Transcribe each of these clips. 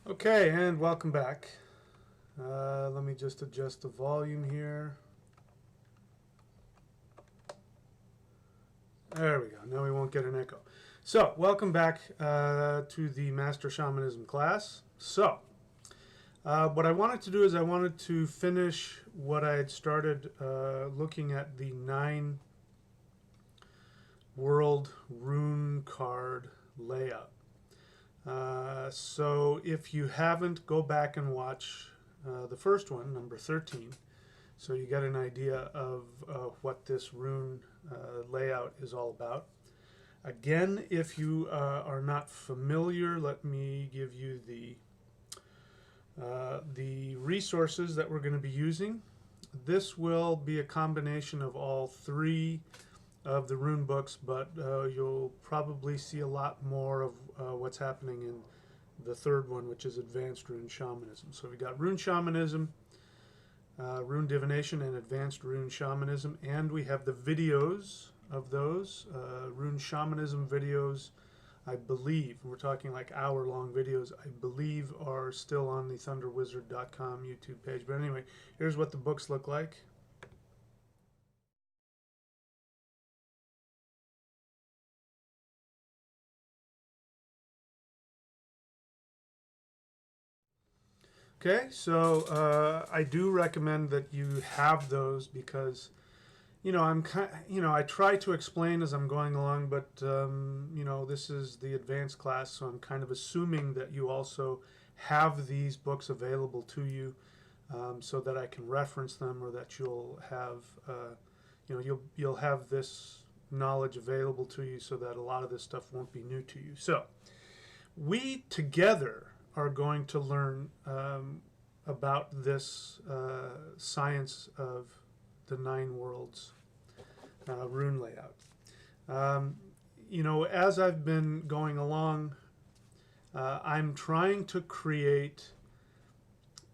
Okay, and welcome back. Let me just adjust the volume here. There we go. Now we won't get an echo. So, welcome back to the Master Shamanism class. So, what I wanted to do is I wanted to finish what I had started looking at the 9 world rune card layout. So if you haven't, go back and watch the first one, number 13, so you get an idea of what this rune layout is all about. Again, if you are not familiar, let me give you the resources that we're going to be using. This will be a combination of all 3 of the rune books, but you'll probably see a lot more of what's happening in the 3rd one, which is Advanced Rune Shamanism. So we got Rune Shamanism, Rune Divination, and Advanced Rune Shamanism, and we have the videos of those. Rune Shamanism videos, I believe, we're talking like hour-long videos, I believe are still on the thunderwizard.com YouTube page. But anyway, here's what the books look like. Okay, so I do recommend that you have those because, I try to explain as I'm going along, but this is the advanced class, so I'm kind of assuming that you also have these books available to you, so that I can reference them, or that you'll have, you'll have this knowledge available to you, so that a lot of this stuff won't be new to you. So we together are going to learn about this science of the 9 worlds rune layout. As I've been going along, I'm trying to create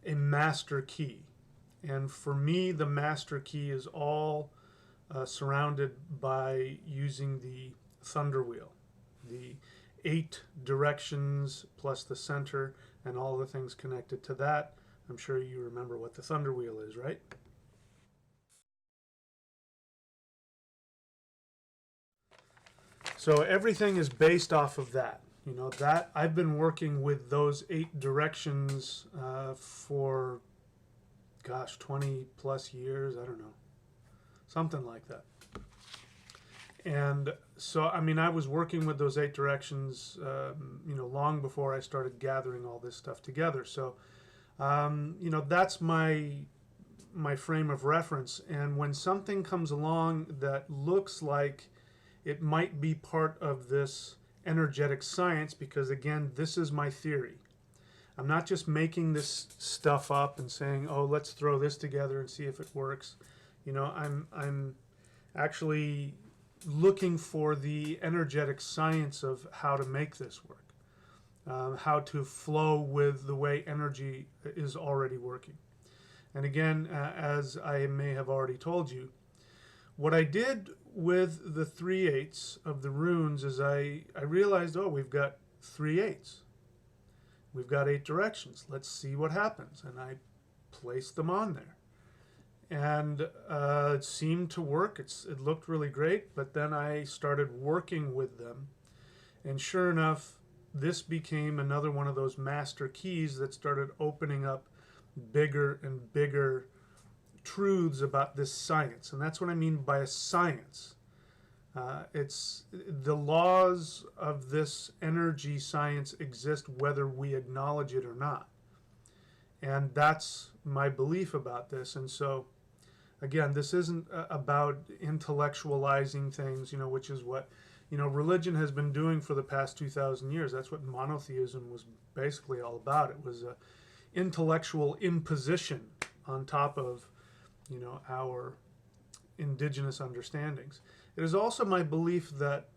a master key. And for me, the master key is all surrounded by using the thunder wheel, the 8 directions plus the center and all the things connected to that. I'm sure you remember what the thunder wheel is, right? So everything is based off of that. That I've been working with those 8 directions for, gosh, 20 plus years. I don't know, something like that. And so, I was working with those 8 directions, long before I started gathering all this stuff together. So, that's my frame of reference. And when something comes along that looks like it might be part of this energetic science, because again, this is my theory. I'm not just making this stuff up and saying, "Oh, let's throw this together and see if it works." I'm actually looking for the energetic science of how to make this work, how to flow with the way energy is already working. And again, as I may have already told you, what I did with the 3/8 of the runes is I realized, oh, we've got 3/8. We've got 8 directions. Let's see what happens. And I placed them on there. And it seemed to work. It looked really great, but then I started working with them. And sure enough, this became another one of those master keys that started opening up bigger and bigger truths about this science. And that's what I mean by a science. It's the laws of this energy science exist whether we acknowledge it or not. And that's my belief about this. And so, again, this isn't about intellectualizing things, which is what, religion has been doing for the past 2,000 years. That's what monotheism was basically all about. It was a intellectual imposition on top of, our indigenous understandings. It is also my belief that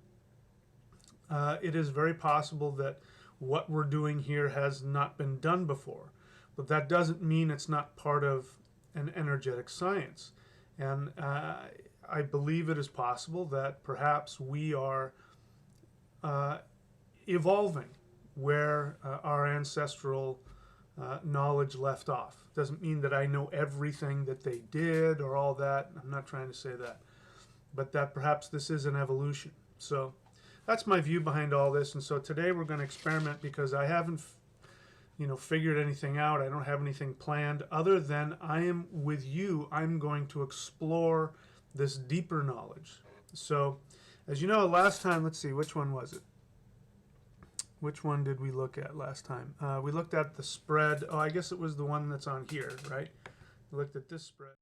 it is very possible that what we're doing here has not been done before. But that doesn't mean it's not part of an energetic science. And I believe it is possible that perhaps we are evolving where our ancestral knowledge left off. Doesn't mean that I know everything that they did or all that. I'm not trying to say that. But that perhaps this is an evolution. So that's my view behind all this. And so today we're going to experiment because I haven't figured anything out. I don't have anything planned other than I am with you. I'm going to explore this deeper knowledge. So as you know, last time, let's see, which one was it? Which one did we look at last time? We looked at the spread. Oh, I guess it was the one that's on here, right? We looked at this spread.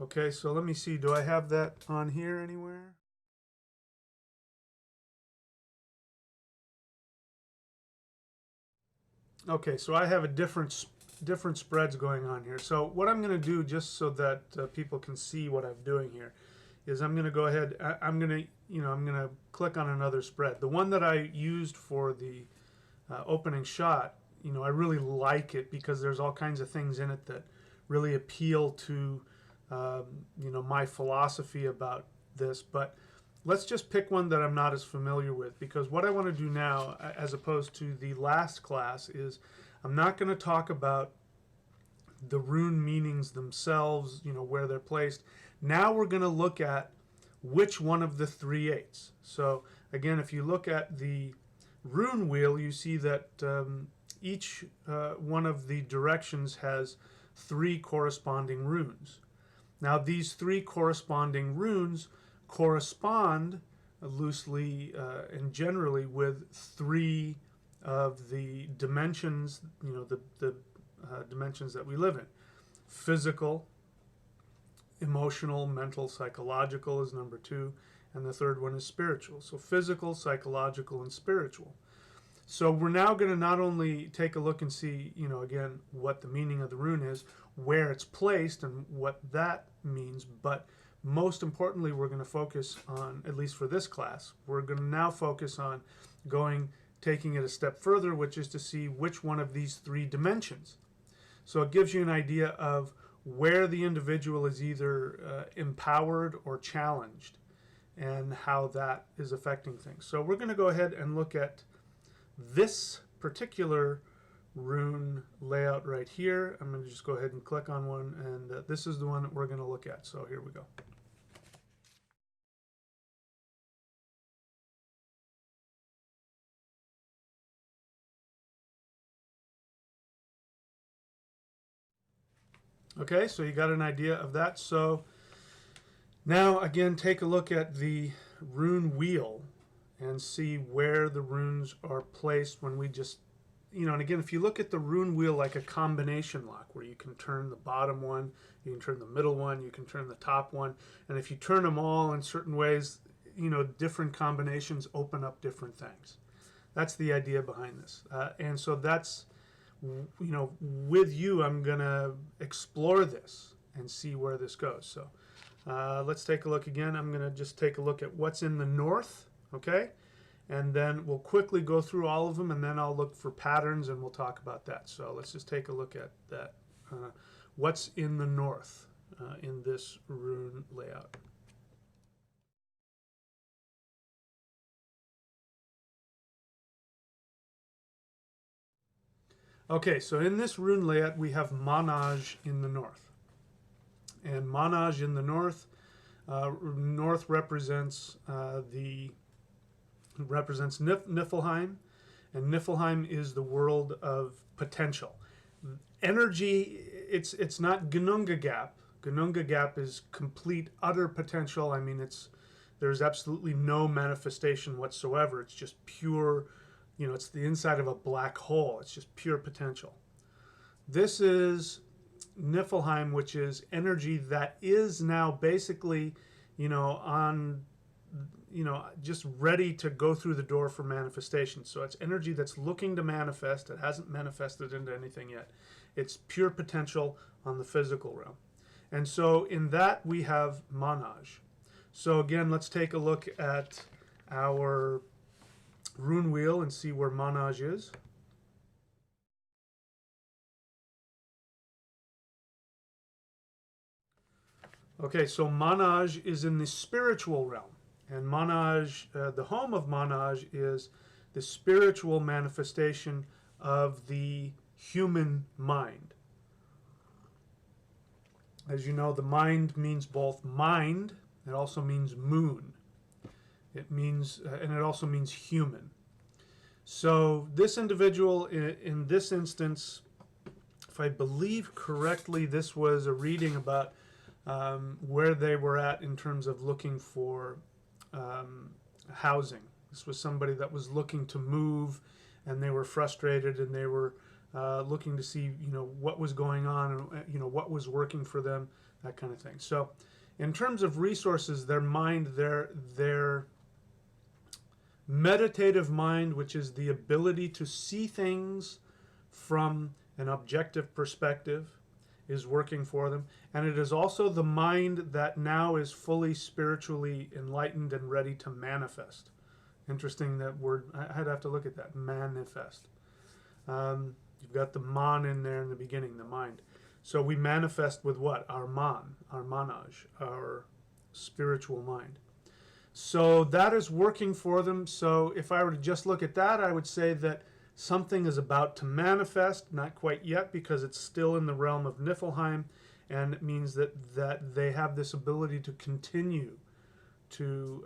Okay, so let me see. Do I have that on here anywhere? Okay, so I have a different spreads going on here. So what I'm going to do, just so that people can see what I'm doing here, is I'm going to go ahead. I'm going to click on another spread. The one that I used for the opening shot, I really like it because there's all kinds of things in it that really appeal to my philosophy about this. But let's just pick one that I'm not as familiar with, because what I want to do now, as opposed to the last class, is I'm not going to talk about the rune meanings themselves, where they're placed. Now we're going to look at which one of the 3/8. So again, if you look at the rune wheel, you see that each one of the directions has 3 corresponding runes. Now these 3 corresponding runes correspond loosely and generally with 3 of the dimensions, the dimensions that we live in. Physical, emotional, mental, psychological is number 2, and the third one is spiritual. So physical, psychological, and spiritual. So we're now going to not only take a look and see, again, what the meaning of the rune is, where it's placed, and what that means, but most importantly, we're going to focus on, at least for this class, we're going to now focus on taking it a step further, which is to see which one of these 3 dimensions. So it gives you an idea of where the individual is either empowered or challenged, and how that is affecting things. So we're going to go ahead and look at this particular rune layout right here. I'm going to just go ahead and click on one, and this is the one that we're going to look at. So here we go. Okay, so you got an idea of that. So now again, take a look at the rune wheel and see where the runes are placed when we just, and again, if you look at the rune wheel like a combination lock, where you can turn the bottom one, you can turn the middle one, you can turn the top one, and if you turn them all in certain ways, different combinations open up different things. That's the idea behind this. And so that's, with you, I'm going to explore this and see where this goes. So let's take a look again. I'm going to just take a look at what's in the north, okay? And then we'll quickly go through all of them, and then I'll look for patterns, and we'll talk about that. So let's just take a look at that. What's in the north in this rune layout? Okay, so in this rune layout, we have Manaj in the north. And Manaj in the north, north represents Niflheim, and Niflheim is the world of potential. Energy, it's not Gnunga Gap. Gnunga Gap is complete, utter potential. I mean, there's absolutely no manifestation whatsoever. It's just pure, it's the inside of a black hole. It's just pure potential. This is Niflheim, which is energy that is now basically, just ready to go through the door for manifestation. So it's energy that's looking to manifest. It hasn't manifested into anything yet. It's pure potential on the physical realm. And so in that we have Manaj. So again, let's take a look at our rune wheel and see where Manaj is. Okay, so Manaj is in the spiritual realm. And Manaj, the home of Manaj is the spiritual manifestation of the human mind. As you know, the mind means both mind, it also means moon. It means, and it also means human. So this individual, in this instance, if I believe correctly, this was a reading about where they were at in terms of looking for housing. This was somebody that was looking to move, and they were frustrated, and they were looking to see, what was going on, and what was working for them, that kind of thing. So, in terms of resources, their mind, their meditative mind, which is the ability to see things from an objective perspective, is working for them. And it is also the mind that now is fully spiritually enlightened and ready to manifest. Interesting that word. I'd have to look at that. Manifest. You've got the man in there in the beginning, the mind. So we manifest with what? Our man, our manaj, our spiritual mind. So that is working for them. So if I were to just look at that, I would say that something is about to manifest, not quite yet because it's still in the realm of Niflheim, and it means that they have this ability to continue to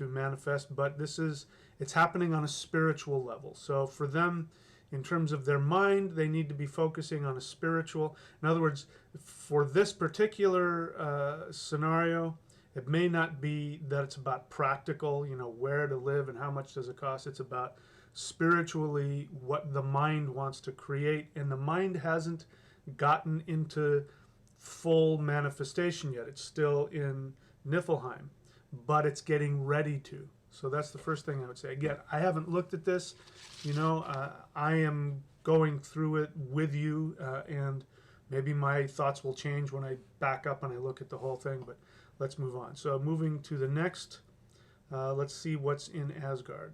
manifest, but it's happening on a spiritual level. So for them, in terms of their mind, they need to be focusing on a spiritual. In other words, for this particular scenario, it may not be that it's about practical, where to live and how much does it cost. It's about spiritually what the mind wants to create, and the mind hasn't gotten into full manifestation yet. It's still in Niflheim, but it's getting ready to. So that's the first thing I would say. Again, I haven't looked at this. I am going through it with you, and maybe my thoughts will change when I back up and I look at the whole thing, but let's move on. So moving to the next, let's see what's in Asgard.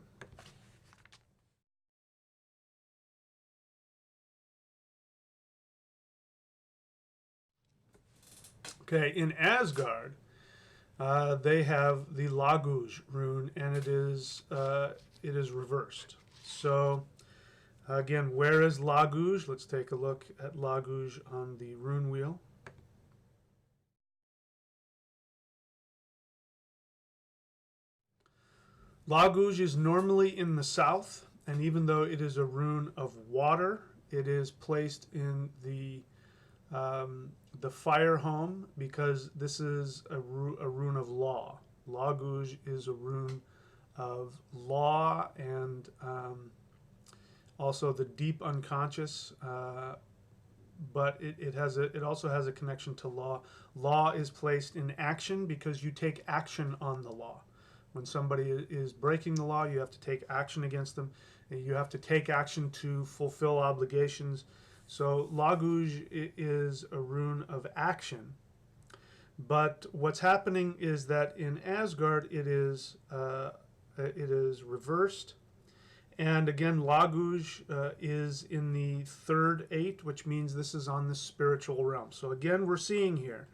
Okay, in Asgard, they have the Laguj rune, and it is reversed. So again, where is Laguj? Let's take a look at Laguj on the rune wheel. Laguj is normally in the south, and even though it is a rune of water, it is placed in the fire home because this is a rune of law. Laguj is a rune of law and also the deep unconscious, but it also has a connection to law. Law is placed in action because you take action on the law. When somebody is breaking the law, you have to take action against them. You have to take action to fulfill obligations. So Laguj is a rune of action. But what's happening is that in Asgard it is reversed. And again, Laguj is in the third eight, which means this is on the spiritual realm. So again, we're seeing here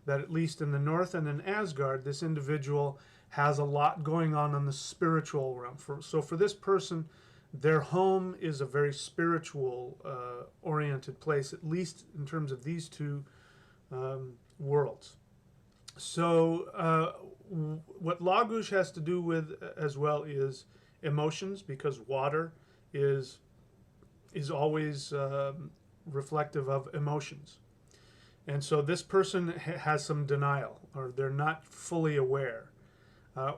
that at least in the north and in Asgard, this individual has a lot going on the spiritual realm. So for this person, their home is a very spiritual oriented place, at least in terms of these two worlds. So what Laguj has to do with as well is emotions, because water is always reflective of emotions. And so this person has some denial, or they're not fully aware,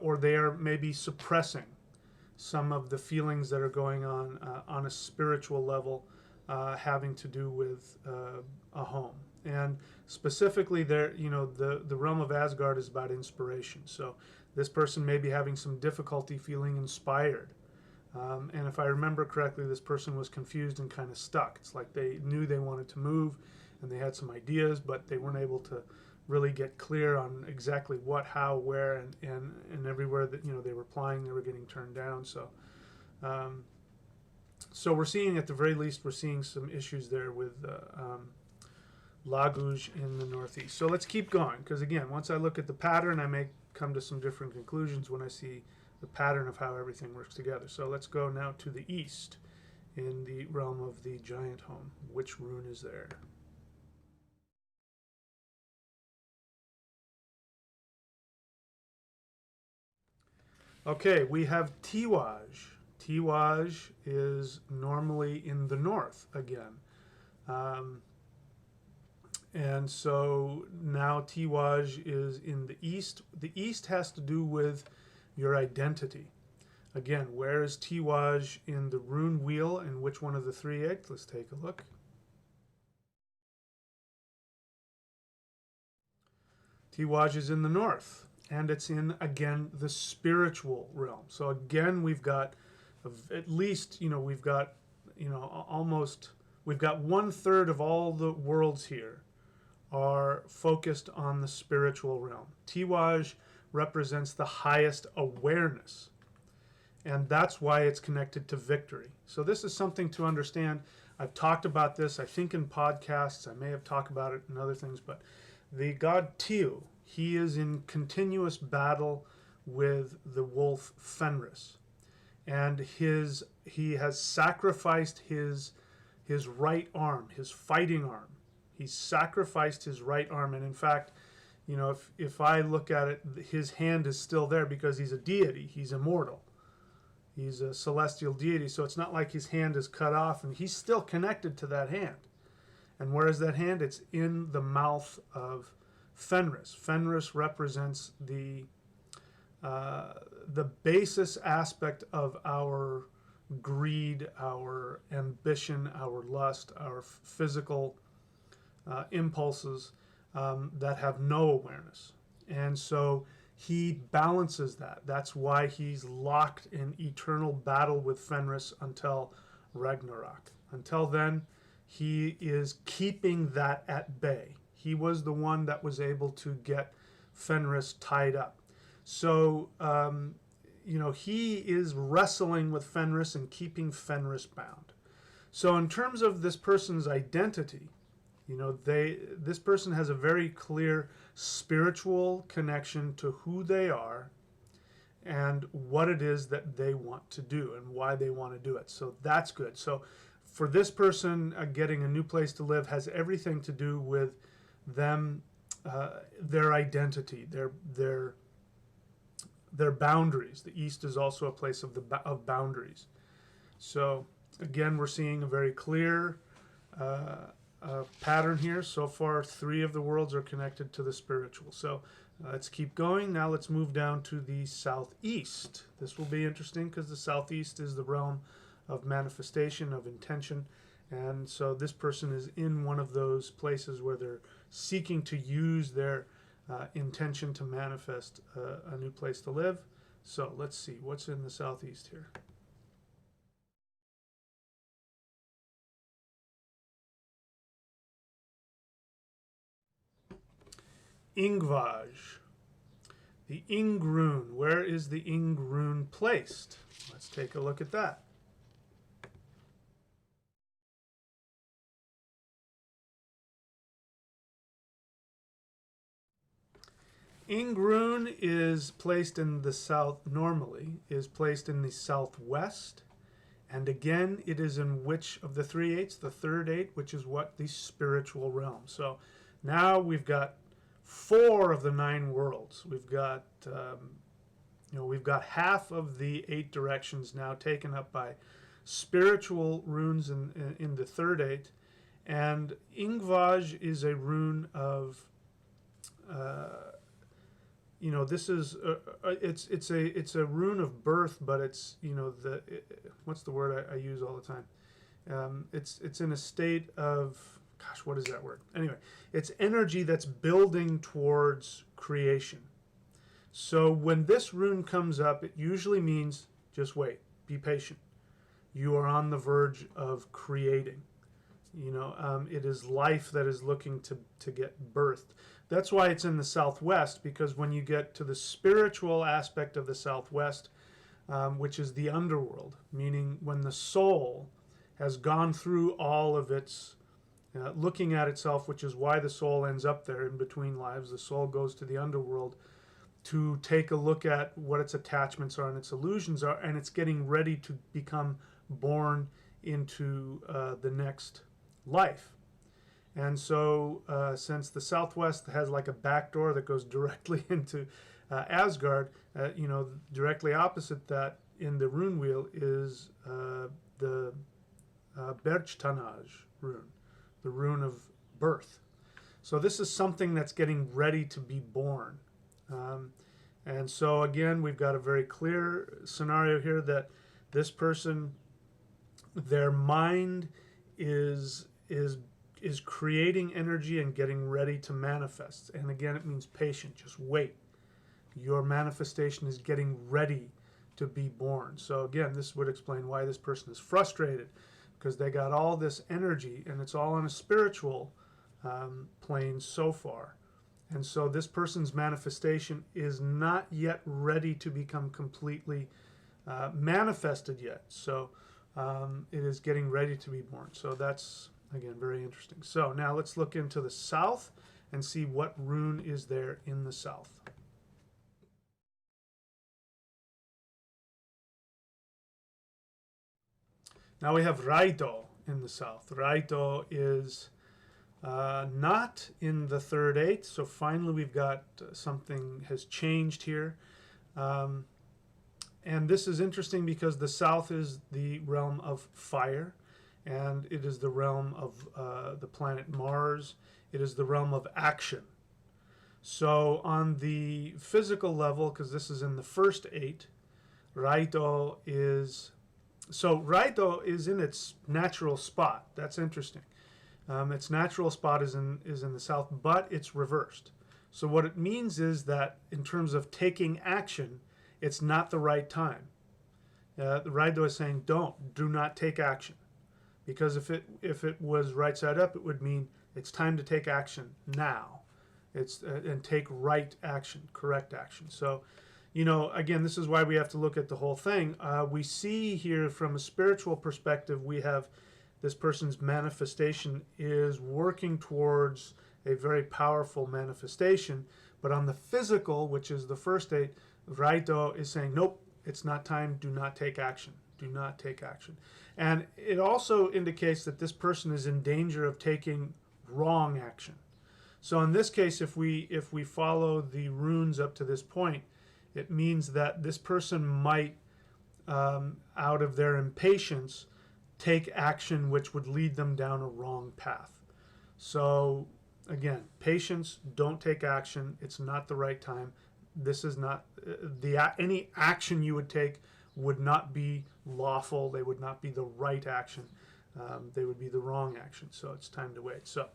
or they are maybe suppressing some of the feelings that are going on a spiritual level, having to do with a home. And specifically, there, the realm of Asgard is about inspiration. So this person may be having some difficulty feeling inspired. And if I remember correctly, this person was confused and kind of stuck. It's like they knew they wanted to move, and they had some ideas, but they weren't able to really get clear on exactly what, how, where, and everywhere that they were applying, they were getting turned down. So, so we're seeing, at the very least, we're seeing some issues there with Laguj in the northeast. So let's keep going, because again, once I look at the pattern, I may come to some different conclusions when I see the pattern of how everything works together. So let's go now to the east in the realm of the giant home. Which rune is there? Okay, we have Tiwaj. Tiwaj is normally in the north again. Um, and so now Tiwaj is in the east. The east has to do with your identity. Again, where is Tiwaj in the rune wheel and which one of the 3 eggs? Let's take a look. Tiwaj is in the north, and it's in, again, the spiritual realm. So again, we've got at least, we've got, almost, we've got 1/3 of all the worlds here are focused on the spiritual realm. Tiwaj represents the highest awareness, and that's why it's connected to victory. So this is something to understand. I've talked about this, I think, in podcasts. I may have talked about it in other things, but the god Tiu, he is in continuous battle with the wolf Fenris, and he has sacrificed his right arm, his fighting arm. He's sacrificed his right arm, and in fact, if I look at it, his hand is still there because he's a deity. He's immortal. He's a celestial deity, so it's not like his hand is cut off, and he's still connected to that hand. And where is that hand? It's in the mouth of Fenris. Fenris represents the basis aspect of our greed, our ambition, our lust, our physical impulses that have no awareness. And so he balances that. That's why he's locked in eternal battle with Fenris until Ragnarok. Until then, he is keeping that at bay. He was the one that was able to get Fenris tied up. So, he is wrestling with Fenris and keeping Fenris bound. So in terms of this person's identity, this person has a very clear spiritual connection to who they are and what it is that they want to do and why they want to do it. So that's good. So for this person, getting a new place to live has everything to do with them, their identity, their boundaries. The East is also a place of boundaries. So again, we're seeing a very clear pattern here. So far, 3 of the worlds are connected to the spiritual. So let's keep going. Now let's move down to the southeast. This will be interesting because the southeast is the realm of manifestation, of intention. And so this person is in one of those places where they're seeking to use their intention to manifest a new place to live. So let's see what's in the southeast here. Ingvaj. The Ing rune. Where is the Ing rune placed? Let's take a look at that. Ing rune is placed in the south, normally, is placed in the southwest. And again, it is in which of the 3/8? The 3rd 8, which is what? The spiritual realm. So now we've got 4 of the 9 worlds. We've got, we've got half of the 8 directions now taken up by spiritual runes in the 3rd 8. And Ingvaj is a rune of, this is it's a rune of birth, but it's what's the word I use all the time? It's in a state of, gosh, what is that word? Anyway, it's energy that's building towards creation. So when this rune comes up, it usually means just wait, be patient. You are on the verge of creating. It is life that is looking to get birthed. That's why it's in the southwest, because when you get to the spiritual aspect of the southwest, which is the underworld, meaning when the soul has gone through all of its looking at itself, which is why the soul ends up there in between lives. The soul goes to the underworld to take a look at what its attachments are and its illusions are, and it's getting ready to become born into the next life. And so, since the Southwest has like a back door that goes directly into Asgard, directly opposite that in the rune wheel is the Bergtanaj rune, the rune of birth. So this is something that's getting ready to be born. And so again, we've got a very clear scenario here that this person, their mind is creating energy and getting ready to manifest. And again, it means patient. Just wait. Your manifestation is getting ready to be born. So again, this would explain why this person is frustrated, because they got all this energy and it's all on a spiritual plane so far. And so this person's manifestation is not yet ready to become completely manifested yet. So it is getting ready to be born. So that's, again, very interesting. So now let's look into the south and see what rune is there in the south. Now we have Raido in the south. Raido is not in the third eighth, so finally we've got something has changed here. And this is interesting because the south is the realm of fire, and it is the realm of the planet Mars. It is the realm of action. So on the physical level, because this is in the first eight, Raido is in its natural spot. That's interesting. Its natural spot is in the south, but it's reversed. So what it means is that in terms of taking action, it's not the right time. The Raido is saying, do not take action, because if it was right side up, it would mean it's time to take action now. It's and take right action, correct action. So, again, this is why we have to look at the whole thing. We see here from a spiritual perspective, we have this person's manifestation is working towards a very powerful manifestation. But on the physical, which is the first eight, Raido is saying, nope, it's not time. Do not take action. Do not take action. And it also indicates that this person is in danger of taking wrong action. So in this case, if we follow the runes up to this point, it means that this person might, out of their impatience, take action which would lead them down a wrong path. So again, patience, don't take action. It's not the right time. This is not any action you would take would not be lawful. They would not be the right action. They would be the wrong action. So it's time to wait. So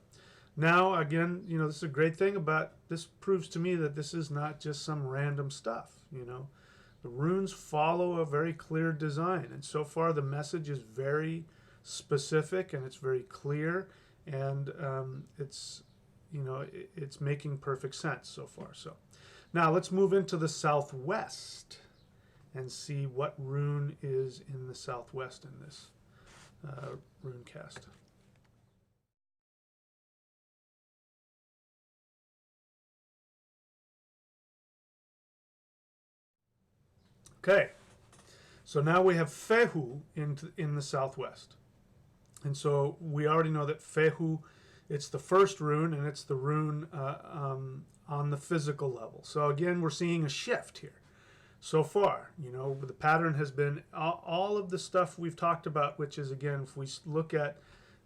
now, again, this is a great thing about this. Proves to me that this is not just some random stuff. The runes follow a very clear design, and so far the message is very specific and it's very clear, and it's making perfect sense so far. So now let's move into the southwest and see what rune is in the southwest in this rune cast. Okay, so now we have Fehu in the southwest. And so we already know that Fehu, it's the first rune, and it's the rune on the physical level. So again, we're seeing a shift here. So far, the pattern has been all of the stuff we've talked about, which is, again, if we look at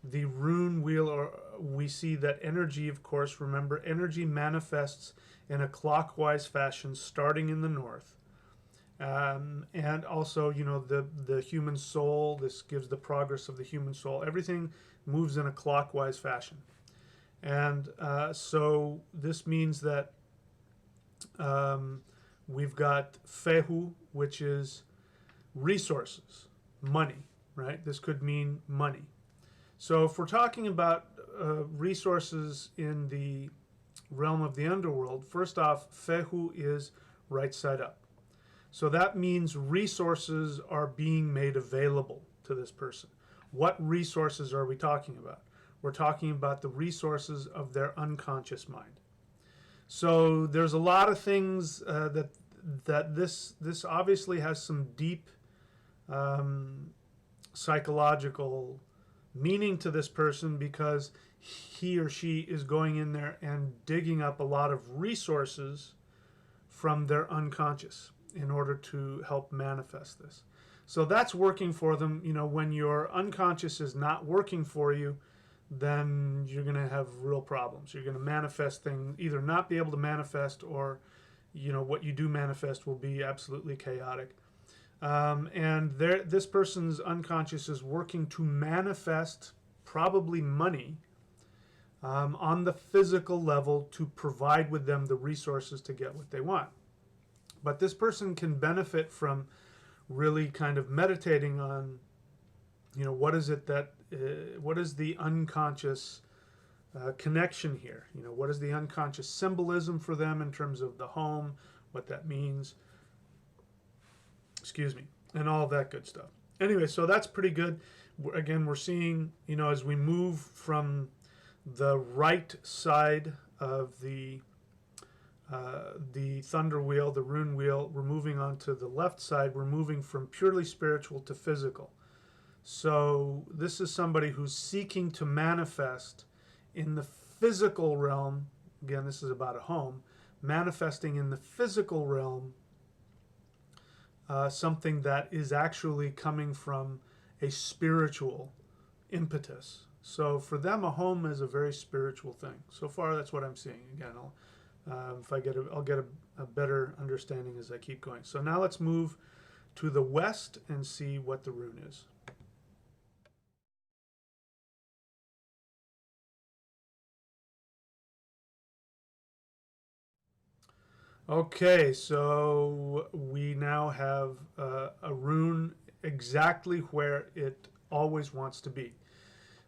the rune wheel, we see that energy, of course, remember, energy manifests in a clockwise fashion starting in the north. And also, the human soul, this gives the progress of the human soul. Everything moves in a clockwise fashion. And so this means that we've got Fehu, which is resources, money, right? This could mean money. So if we're talking about resources in the realm of the underworld, first off, Fehu is right side up. So that means resources are being made available to this person. What resources are we talking about? We're talking about the resources of their unconscious mind. So there's a lot of things that this obviously has some deep um, psychological meaning to this person, because he or she is going in there and digging up a lot of resources from their unconscious in order to help manifest this. So that's working for them. You know, when your unconscious is not working for you, then you're going to have real problems. You're going to manifest things, either not be able to manifest, or, you know, what you do manifest will be absolutely chaotic. And this person's unconscious is working to manifest probably money on the physical level to provide with them the resources to get what they want. But this person can benefit from really kind of meditating on, you know, what is it that, what is the unconscious connection here? You know, what is the unconscious symbolism for them in terms of the home, what that means, excuse me, and all of that good stuff. Anyway, so that's pretty good. Again, we're seeing, you know, as we move from the right side of the thunder wheel, the rune wheel, we're moving on to the left side. We're moving from purely spiritual to physical. So this is somebody who's seeking to manifest in the physical realm. Again, this is about a home. Manifesting in the physical realm something that is actually coming from a spiritual impetus. So for them, a home is a very spiritual thing. So far, that's what I'm seeing. Again, I'll get a better understanding as I keep going. So now let's move to the west and see what the rune is. Okay, so we now have a rune exactly where it always wants to be.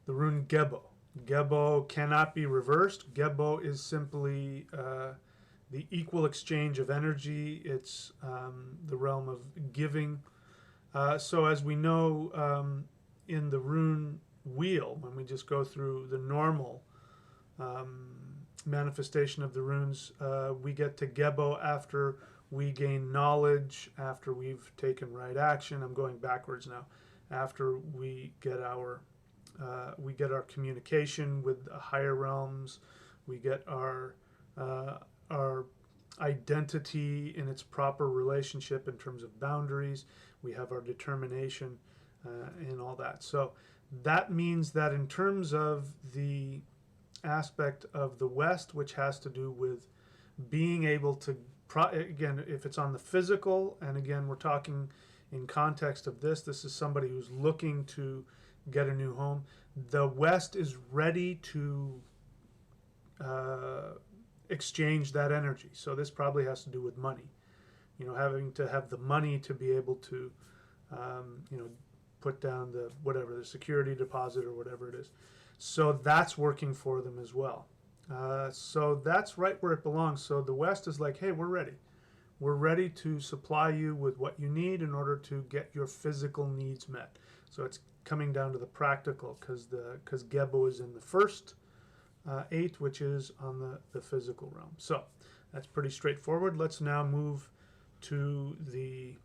The rune Gebo. Gebo cannot be reversed. Gebo is simply the equal exchange of energy. It's the realm of giving. So as we know, in the rune wheel, when we just go through the normal manifestation of the runes, we get to Gebo after we gain knowledge, after we've taken right action. I'm going backwards now. After we get our communication with the higher realms, we get our identity in its proper relationship in terms of boundaries. We have our determination and all that. So that means that in terms of the aspect of the West, which has to do with being able to, again, if it's on the physical, and again, we're talking in context of this is somebody who's looking to get a new home. The West is ready to exchange that energy. So this probably has to do with money. You know, having to have the money to be able to, you know, put down the whatever, the security deposit or whatever it is. So that's working for them as well. So that's right where it belongs. So the West is like, hey, we're ready. We're ready to supply you with what you need in order to get your physical needs met. So it's coming down to the practical, because Gebo is in the first 8, which is on the physical realm. So that's pretty straightforward. Let's now move to the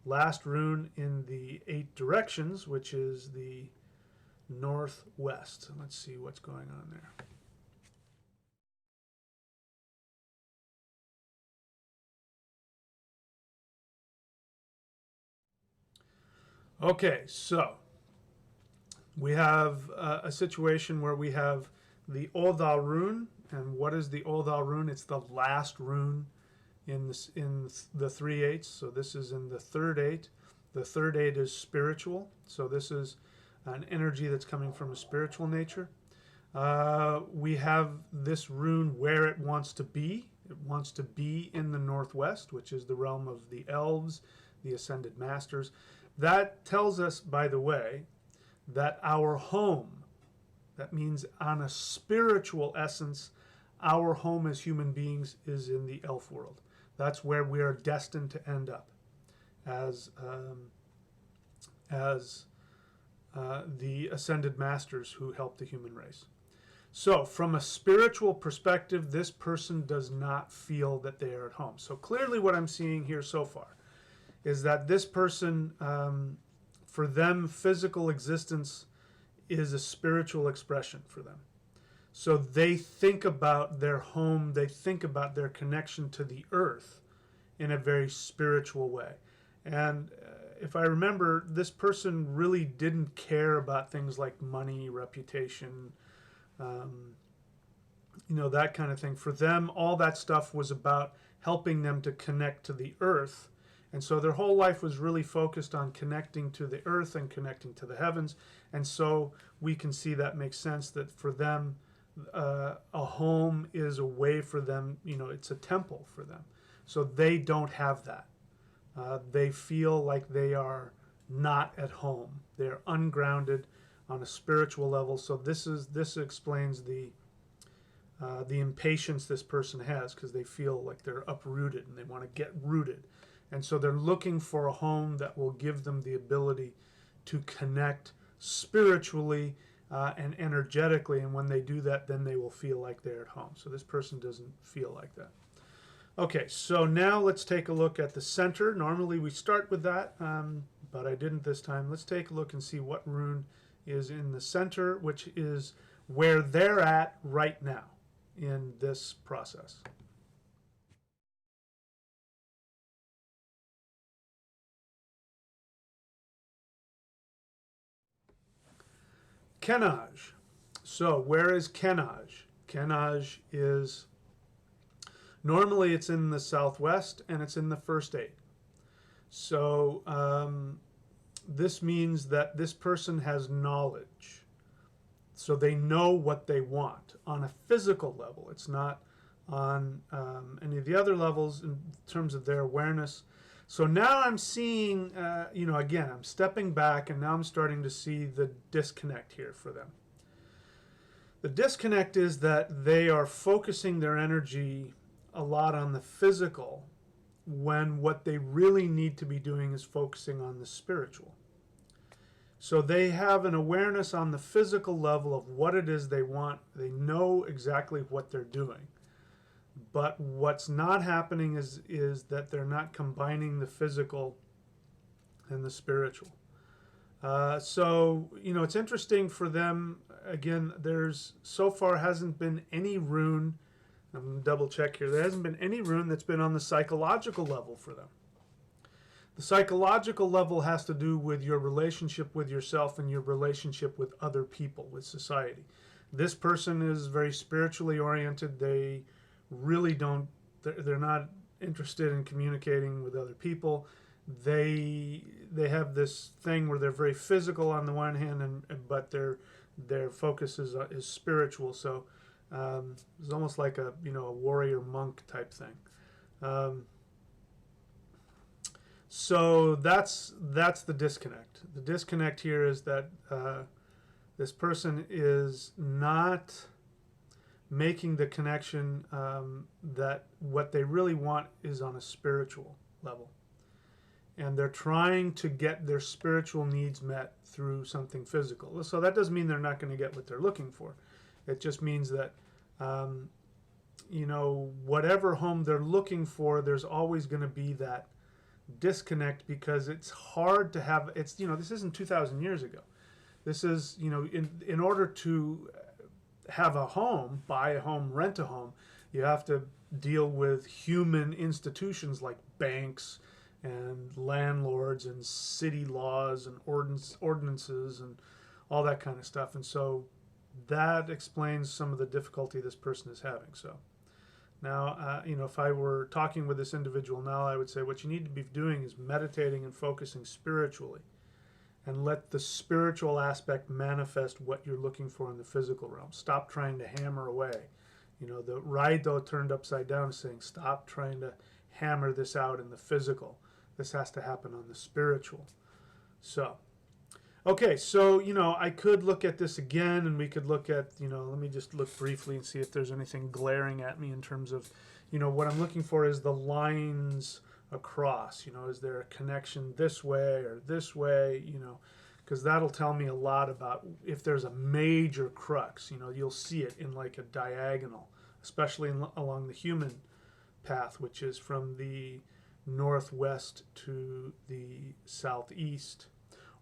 last rune in the 8 directions, which is the northwest. Let's see what's going on there. Okay, so we have a situation where we have the Odal rune. And what is the Odal rune? It's the last rune in the 3/8. So this is in the third 8. The third 8 is spiritual. So this is an energy that's coming from a spiritual nature. We have this rune where it wants to be. It wants to be in the northwest, which is the realm of the elves, the ascended masters. That tells us, by the way, that our home, that means on a spiritual essence, our home as human beings is in the elf world. That's where we are destined to end up as the ascended masters who help the human race. So, from a spiritual perspective, this person does not feel that they are at home. So, clearly, what I'm seeing here so far is that this person, for them, physical existence is a spiritual expression for them. So, they think about their home, they think about their connection to the earth in a very spiritual way. And if I remember, this person really didn't care about things like money, reputation, that kind of thing. For them, all that stuff was about helping them to connect to the earth. And so their whole life was really focused on connecting to the earth and connecting to the heavens. And so we can see that makes sense that for them, a home is a way for them, it's a temple for them. So they don't have that. They feel like they are not at home. They're ungrounded on a spiritual level. So this explains the impatience this person has, because they feel like they're uprooted and they want to get rooted. And so they're looking for a home that will give them the ability to connect spiritually and energetically. And when they do that, then they will feel like they're at home. So this person doesn't feel like that. Okay, so now let's take a look at the center. Normally we start with that, but I didn't this time. Let's take a look and see what rune is in the center, which is where they're at right now in this process. Kenaj. So where is Kenaj? Kenaj is, normally it's in the southwest and it's in the first eight. So this means that this person has knowledge. So they know what they want on a physical level. It's not on any of the other levels in terms of their awareness. So now I'm seeing, again, I'm stepping back and now I'm starting to see the disconnect here for them. The disconnect is that they are focusing their energy a lot on the physical when what they really need to be doing is focusing on the spiritual. So they have an awareness on the physical level of what it is they want. They know exactly what they're doing. But what's not happening is that they're not combining the physical and the spiritual. So it's interesting for them. Again, there's so far hasn't been any rune. I'm going to double check here. There hasn't been any rune that's been on the psychological level for them. The psychological level has to do with your relationship with yourself and your relationship with other people, with society. This person is very spiritually oriented. They really don't, they're not interested in communicating with other people. They have this thing where they're very physical on the one hand, but their focus is spiritual. So it's almost like a warrior monk type thing. So that's the disconnect. The disconnect here is that this person is not making the connection that what they really want is on a spiritual level. And they're trying to get their spiritual needs met through something physical. So that doesn't mean they're not going to get what they're looking for. It just means that, whatever home they're looking for, there's always going to be that disconnect, because it's hard to have, this isn't 2,000 years ago. This is, in order to have a home, buy a home, rent a home, you have to deal with human institutions like banks and landlords and city laws and ordinances and all that kind of stuff. And so that explains some of the difficulty this person is having. So now, if I were talking with this individual now, I would say what you need to be doing is meditating and focusing spiritually, and let the spiritual aspect manifest what you're looking for in the physical realm. Stop trying to hammer away. The Raido turned upside down, saying, stop trying to hammer this out in the physical. This has to happen on the spiritual. So, okay, so, I could look at this again, and we could look at, let me just look briefly and see if there's anything glaring at me in terms of, what I'm looking for is the lines across. Is there a connection this way or this way? because that'll tell me a lot about if there's a major crux. You know, you'll see it in like a diagonal, especially along the human path, which is from the northwest to the southeast,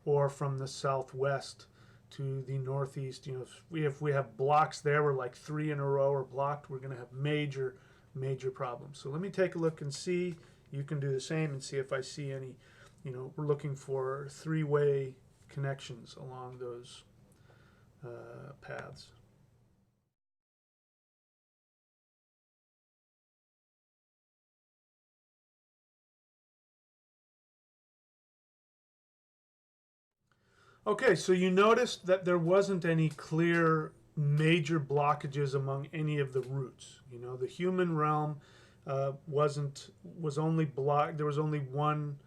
or from the southwest to the northeast. You know, if we have blocks there, we're like 3 in a row are blocked, we're going to have major problems. So let me take a look and see. You can do the same and see if I see any. You know, we're looking for 3-way connections along those paths. Okay, so you noticed that there wasn't any clear major blockages among any of the roots. You know, the human realm was only blocked. There was only one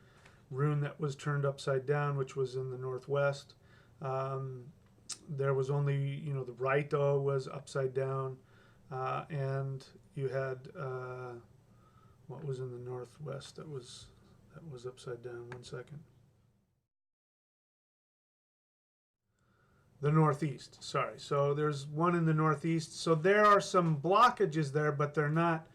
rune that was turned upside down, which was in the northwest. There was only, you know, the Raito was upside down, and you had what was in the northwest that was upside down. 1 second. The northeast, sorry. So there's one in the northeast. So there are some blockages there, but they're not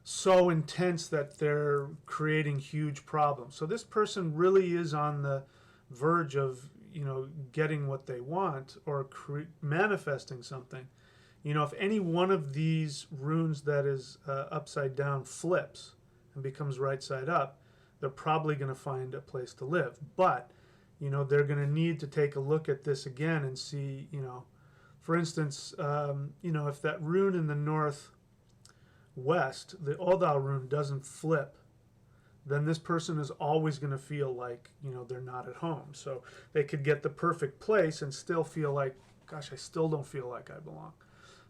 so intense that they're creating huge problems. So this person really is on the verge of, you know, getting what they want or manifesting something. You know, if any one of these runes that is upside down flips and becomes right side up, they're probably going to find a place to live. But you know, they're going to need to take a look at this again and see, you know, for instance, you know, if that rune in the northwest, the Odal rune, doesn't flip, then this person is always going to feel like, you know, they're not at home. So they could get the perfect place and still feel like, gosh, I still don't feel like I belong.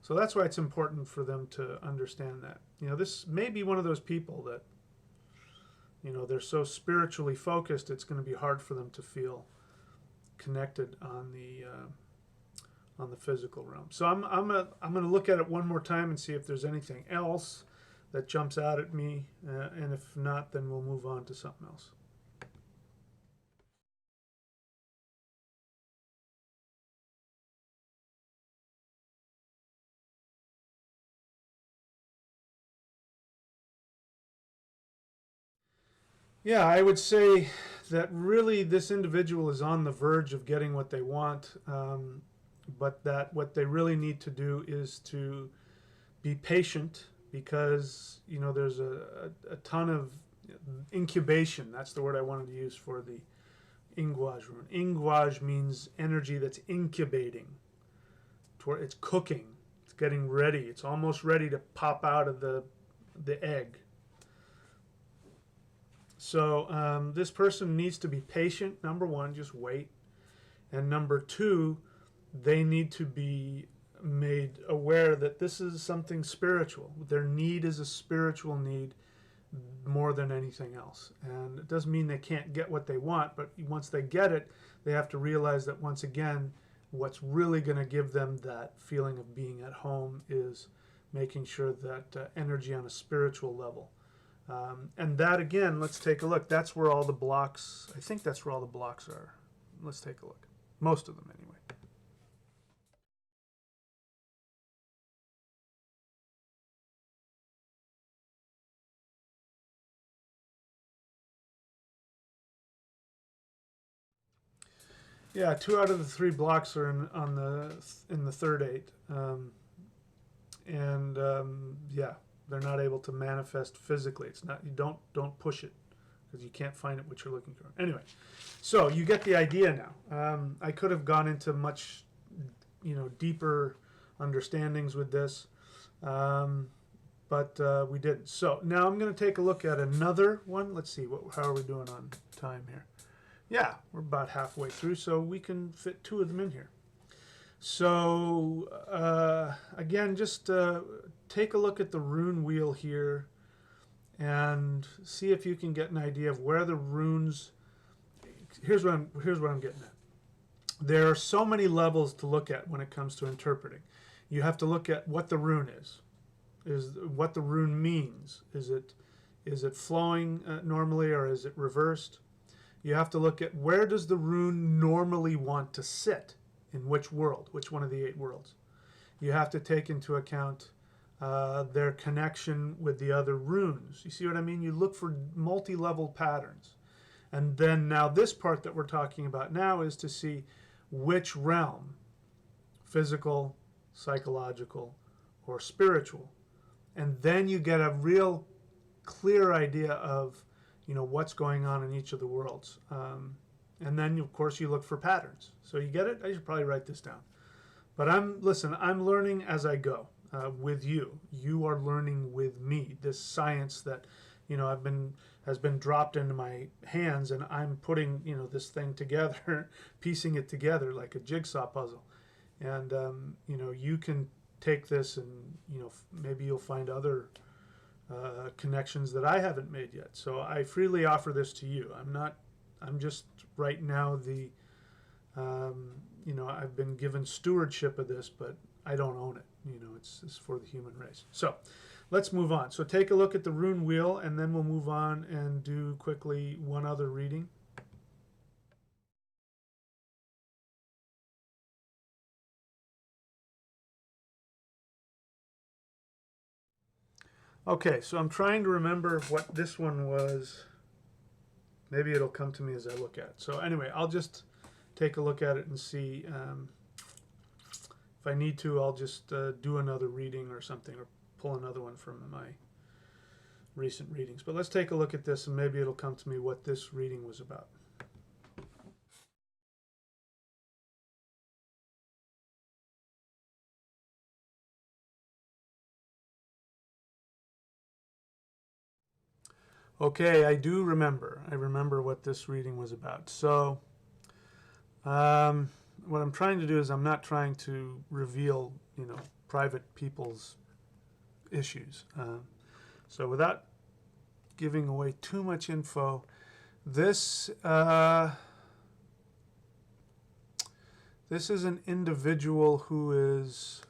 So that's why it's important for them to understand that. You know, this may be one of those people that, you know, they're so spiritually focused, it's going to be hard for them to feel connected on the physical realm. So I'm going to look at it one more time and see if there's anything else that jumps out at me, and if not, then we'll move on to something else. Yeah, I would say that really this individual is on the verge of getting what they want, but that what they really need to do is to be patient, because, you know, there's a ton of incubation. That's the word I wanted to use for the Ingwaj rune. Ingwaj means energy that's incubating. It's cooking. It's getting ready. It's almost ready to pop out of the egg. So this person needs to be patient. Number one, just wait. And number two, they need to be made aware that this is something spiritual. Their need is a spiritual need more than anything else. And it doesn't mean they can't get what they want, but once they get it, they have to realize that, once again, what's really going to give them that feeling of being at home is making sure that energy on a spiritual level. And that, again, let's take a look. That's where all the blocks, I think that's where all the blocks are. Let's take a look. Most of them, anyway. Yeah, 2 out of the 3 blocks are in the third 8, yeah, they're not able to manifest physically. It's not, you don't push it, because you can't find it what you're looking for. Anyway, so you get the idea now. I could have gone into much, you know, deeper understandings with this, but we didn't. So now I'm going to take a look at another one. Let's see, how are we doing on time here? Yeah, we're about halfway through, so we can fit 2 of them in here. So again, just take a look at the rune wheel here and see if you can get an idea of where the runes. Here's what I'm getting at. There are so many levels to look at when it comes to interpreting. You have to look at what the rune is what the rune means. Is it flowing normally, or is it reversed? you have to look at where does the rune normally want to sit, in which world, which one of the 8 worlds. You have to take into account their connection with the other runes. You see what I mean? You look for multi-level patterns. And then now this part that we're talking about now is to see which realm, physical, psychological, or spiritual. And then you get a real clear idea of, you know, what's going on in each of the worlds. And then, of course, you look for patterns. So you get it? I should probably write this down. But I'm learning as I go with you. You are learning with me. This science that, you know, has been dropped into my hands, and I'm putting, you know, this thing together, piecing it together like a jigsaw puzzle. And, you know, you can take this and, you know, maybe you'll find other connections that I haven't made yet. So I freely offer this to you. I'm just right now you know, I've been given stewardship of this, but I don't own it. You know, it's for the human race. So let's move on. So take a look at the rune wheel, and then we'll move on and do quickly one other reading. Okay, so I'm trying to remember what this one was. Maybe it'll come to me as I look at it. So anyway, I'll just take a look at it and see. If I need to, I'll just do another reading or something, or pull another one from my recent readings. But let's take a look at this, and maybe it'll come to me what this reading was about. Okay, I do remember. I remember what this reading was about. So what I'm trying to do is I'm not trying to reveal, you know, private people's issues. So without giving away too much info, this is an individual who is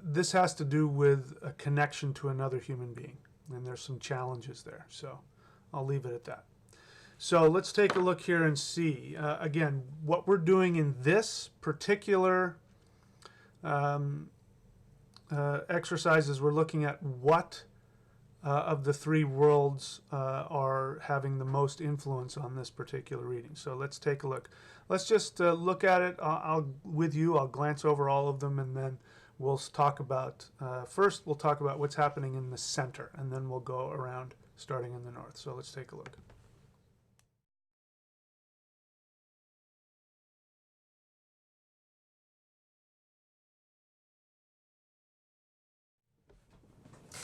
this has to do with a connection to another human being, and there's some challenges there. So I'll leave it at that. So let's take a look here and see, again, what we're doing in this particular exercises. We're looking at what of the 3 worlds are having the most influence on this particular reading. So let's take a look. Let's just look at it. I'll glance over all of them, and then we'll talk about, first we'll talk about what's happening in the center, and then we'll go around starting in the north. So let's take a look.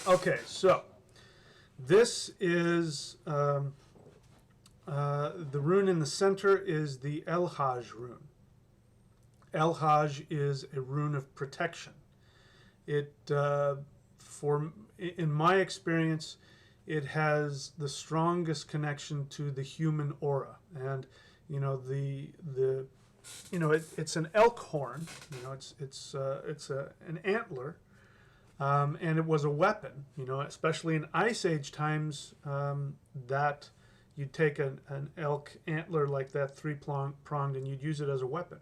Okay, so this is the rune in the center is the El-Hajj rune. El-Hajj is a rune of protection. It, in my experience, it has the strongest connection to the human aura, and you know it's an elk horn. You know, it's an antler. And it was a weapon, you know, especially in Ice Age times, that you'd take an elk antler like that, 3-pronged, and you'd use it as a weapon.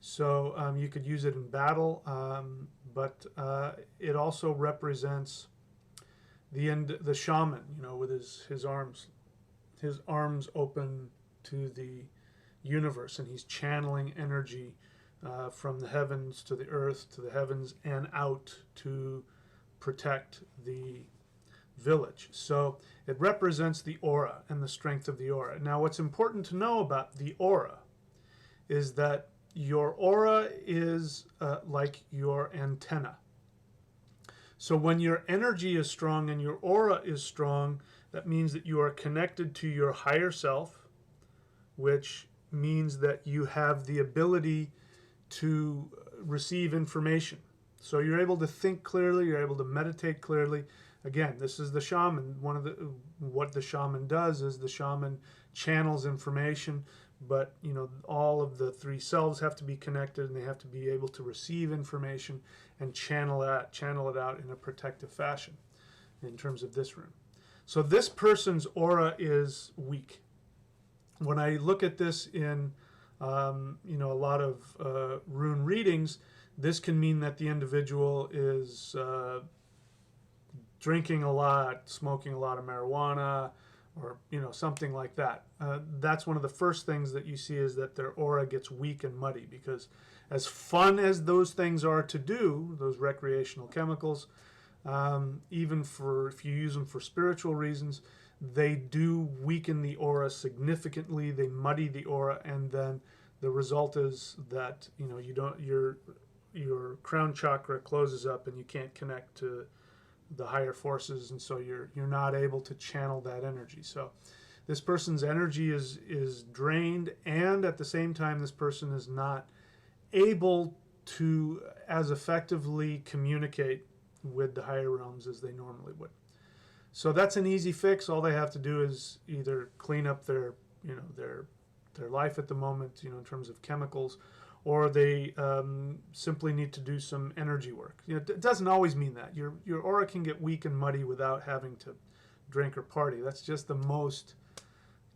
So you could use it in battle, but it also represents the shaman, you know, with his arms open to the universe, and he's channeling energy from the heavens to the earth, to the heavens and out to protect the village. So it represents the aura and the strength of the aura. Now, what's important to know about the aura is that your aura is like your antenna. So when your energy is strong and your aura is strong, that means that you are connected to your higher self, which means that you have the ability to receive information. So you're able to think clearly, you're able to meditate clearly. Again, this is the shaman. What the shaman does is the shaman channels information, but you know, all of the 3 selves have to be connected, and they have to be able to receive information and channel it out in a protective fashion in terms of this rune. So this person's aura is weak. When I look at this in a lot of rune readings, this can mean that the individual is drinking a lot, smoking a lot of marijuana, or something like that. That's one of the first things that you see, is that their aura gets weak and muddy, because as fun as those things are to do, those recreational chemicals, even if you use them for spiritual reasons, they do weaken the aura significantly. They muddy the aura, and then the result is that your crown chakra closes up and you can't connect to the higher forces, and so you're not able to channel that energy. So this person's energy is drained, and at the same time this person is not able to as effectively communicate with the higher realms as they normally would. So that's an easy fix. All they have to do is either clean up their life at the moment, in terms of chemicals, or they simply need to do some energy work. It doesn't always mean that. Your aura can get weak and muddy without having to drink or party. That's just the most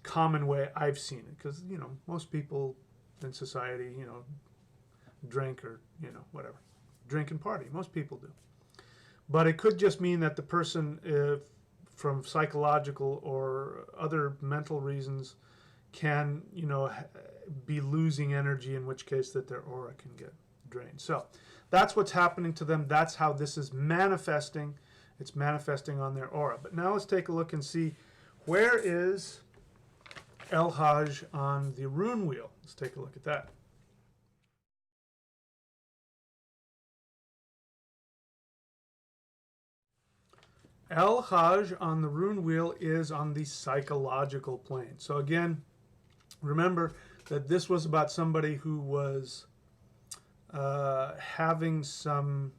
common way I've seen it, because most people in society drink or whatever, drink and party. Most people do. But it could just mean that the person, from psychological or other mental reasons, can be losing energy, in which case that their aura can get drained. So that's what's happening to them. That's how this is manifesting. It's manifesting on their aura. But now let's take a look and see, where is El Hajj on the rune wheel. Let's take a look at that. El Hajj on the rune wheel is on the psychological plane. So again, remember that this was about somebody who was having some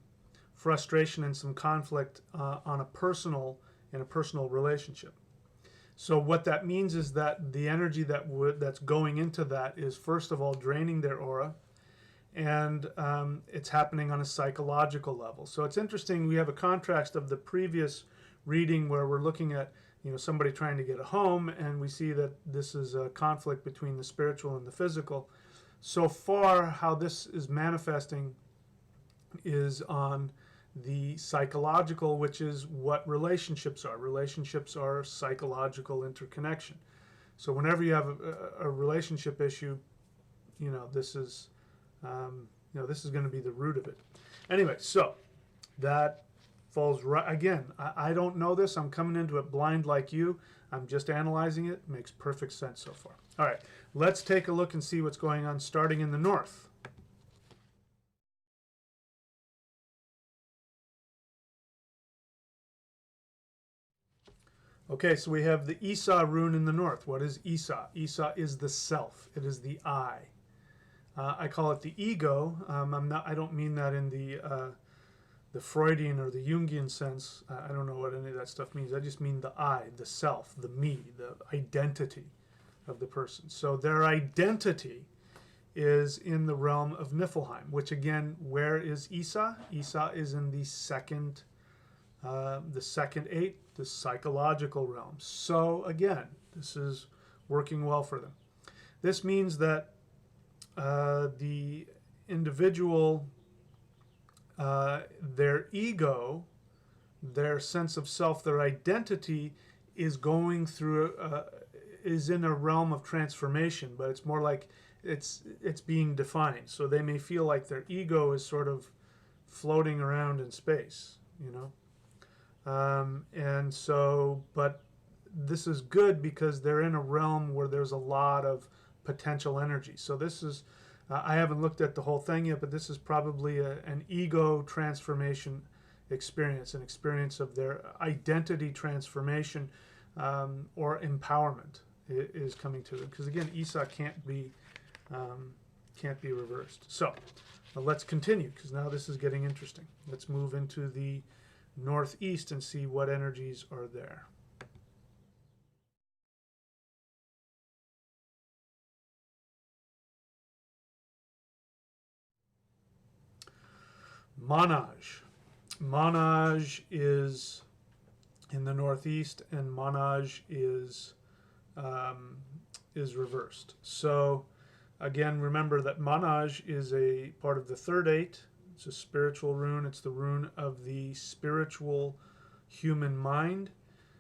frustration and some conflict in a personal relationship. So what that means is that the energy that's going into that is, first of all, draining their aura, and it's happening on a psychological level. So it's interesting. We have a contrast of the previous reading where we're looking at somebody trying to get a home, and we see that this is a conflict between the spiritual and the physical. So far, how this is manifesting is on the psychological, which is what relationships are. Relationships are psychological interconnection. So whenever you have a relationship issue, this is this is going to be the root of it. Anyway, so that falls right. Again, I don't know this. I'm coming into it blind like you. I'm just analyzing it. Makes perfect sense so far. All right, let's take a look and see what's going on, starting in the north. Okay, so we have the Isa rune in the north. What is Isa? Isa is the self. It is the I. I call it the ego. I don't mean that in the Freudian or the Jungian sense. I don't know what any of that stuff means. I just mean the I, the self, the me, the identity of the person. So their identity is in the realm of Niflheim, which again, where is Isa? Isa is in the second eight, the psychological realm. So again, this is working well for them. This means that the individual, their ego, their sense of self, their identity is going through, is in a realm of transformation, but it's more like it's being defined. So they may feel like their ego is sort of floating around in space, and so, but this is good because they're in a realm where there's a lot of potential energy. So this is, I haven't looked at the whole thing yet, but this is probably an ego transformation experience, an experience of their identity transformation or empowerment is coming to them. Because again, Isa can't be reversed. So let's continue, because now this is getting interesting. Let's move into the northeast and see what energies are there. Manaj. Manaj is in the northeast, and Manaj is reversed. So again, remember that Manaj is a part of the third eight. It's a spiritual rune. It's the rune of the spiritual human mind.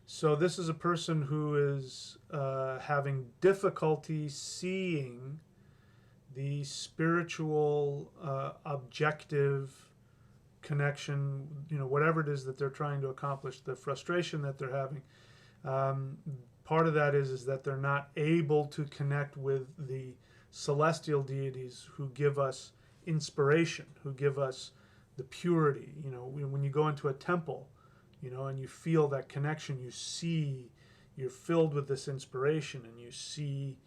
So this is a person who is having difficulty seeing the spiritual objective connection, whatever it is that they're trying to accomplish, the frustration that they're having. Part of that is that they're not able to connect with the celestial deities who give us inspiration, who give us the purity. When you go into a temple, and you feel that connection, you're filled with this inspiration, and you see,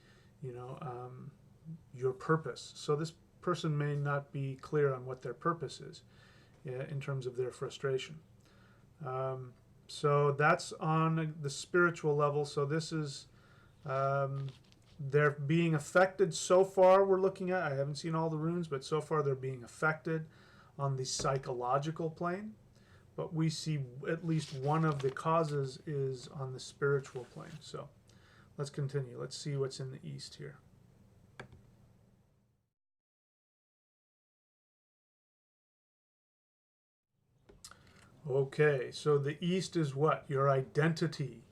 your purpose. So this person may not be clear on what their purpose is in terms of their frustration. So that's on the spiritual level. So this is, they're being affected so far. We're looking at, I haven't seen all the runes, but so far they're being affected on the psychological plane. But we see at least one of the causes is on the spiritual plane. So let's continue. Let's see what's in the east here. Okay, so the east is what? Your identity,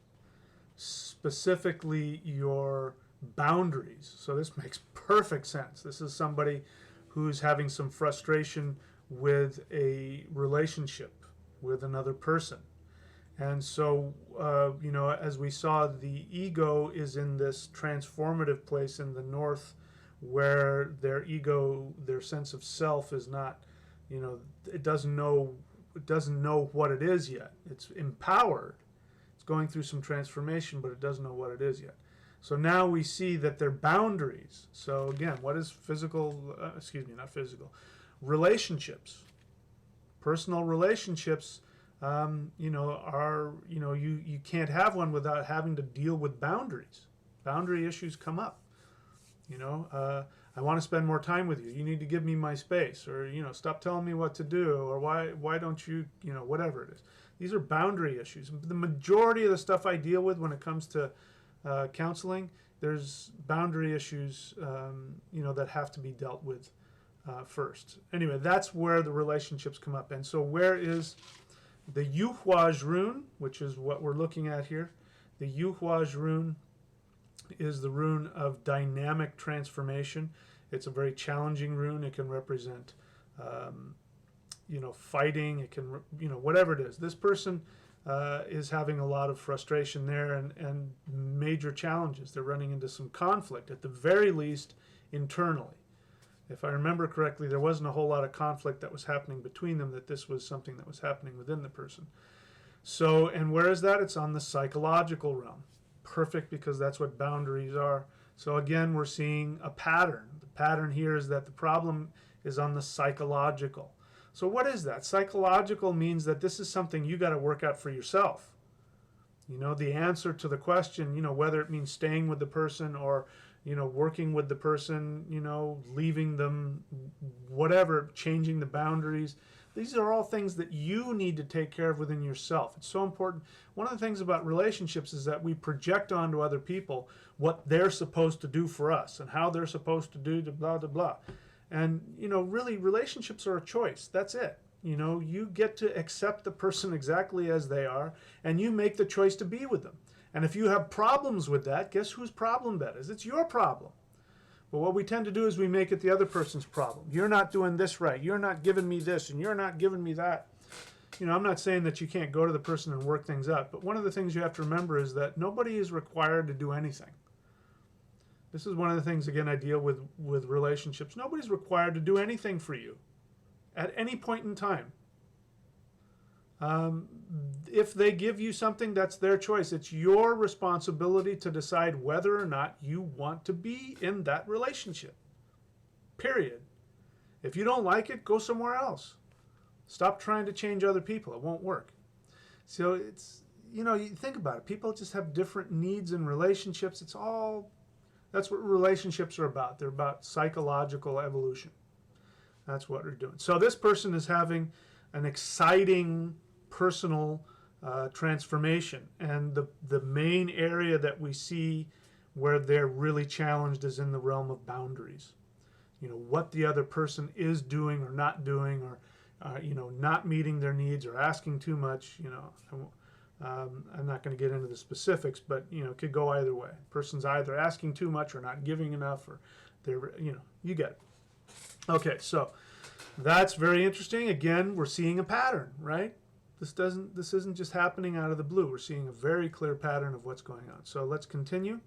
specifically your boundaries. So this makes perfect sense. This is somebody who's having some frustration with a relationship with another person. And so, as we saw, the ego is in this transformative place in the north where their ego, their sense of self is not, it doesn't know what it is yet. It's empowered. It's going through some transformation, but it doesn't know what it is yet. So now we see that their boundaries. So again, what is not physical, relationships, personal relationships, you can't have one without having to deal with boundaries. Boundary issues come up. I want to spend more time with you. You need to give me my space, or stop telling me what to do, or why don't you, whatever it is. These are boundary issues. The majority of the stuff I deal with when it comes to counseling, there's boundary issues, that have to be dealt with first. Anyway, that's where the relationships come up. And so where is the Yuhuaj rune, which is what we're looking at here? The Yuhuaj rune is the rune of dynamic transformation. It's a very challenging rune. It can represent, fighting. It can, whatever it is. This person is having a lot of frustration there and major challenges. They're running into some conflict, at the very least, internally. If I remember correctly, there wasn't a whole lot of conflict that was happening between them, that this was something that was happening within the person. So, and where is that? It's on the psychological realm. Perfect, because that's what boundaries are. So again, we're seeing a pattern. The pattern here is that the problem is on the psychological. So what is that? Psychological means that this is something you got to work out for yourself. The answer to the question, whether it means staying with the person or, working with the person, leaving them, whatever, changing the boundaries. These are all things that you need to take care of within yourself. It's so important. One of the things about relationships is that we project onto other people what they're supposed to do for us and how they're supposed to do blah, blah, blah. And, really, relationships are a choice. That's it. You get to accept the person exactly as they are, and you make the choice to be with them. And if you have problems with that, guess whose problem that is? It's your problem. But what we tend to do is we make it the other person's problem. You're not doing this right. You're not giving me this, and you're not giving me that. I'm not saying that you can't go to the person and work things out, but one of the things you have to remember is that nobody is required to do anything. This is one of the things, again, I deal with relationships. Nobody's required to do anything for you at any point in time. If they give you something, that's their choice. It's your responsibility to decide whether or not you want to be in that relationship. Period. If you don't like it, go somewhere else. Stop trying to change other people. It won't work. So it's, you think about it. People just have different needs in relationships. That's what relationships are about. They're about psychological evolution. That's what they're doing. So this person is having an exciting personal transformation. And the main area that we see where they're really challenged is in the realm of boundaries. You know, what the other person is doing or not doing, or you know, not meeting their needs or asking too much. You know, I'm not going to get into the specifics, but you know, it could go either way. Person's either asking too much or not giving enough, or they're, you know, you get it. Okay, so that's very interesting. Again, we're seeing a pattern, right? This isn't just happening out of the blue. We're seeing a very clear pattern of what's going on. So let's continue.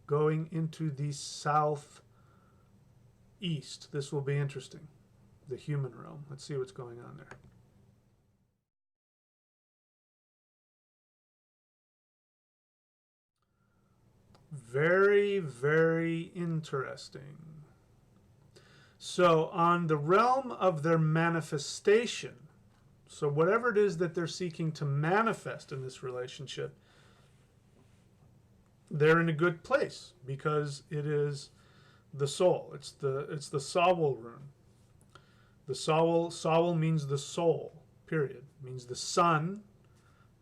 Going into the southeast. This will be interesting. The human realm. Let's see what's going on there. Very, very interesting. So on the realm of their manifestation, so whatever it is that they're seeking to manifest in this relationship, they're in a good place because it is the soul. It's the Sawul rune. The Sawul means the soul, period. It means the sun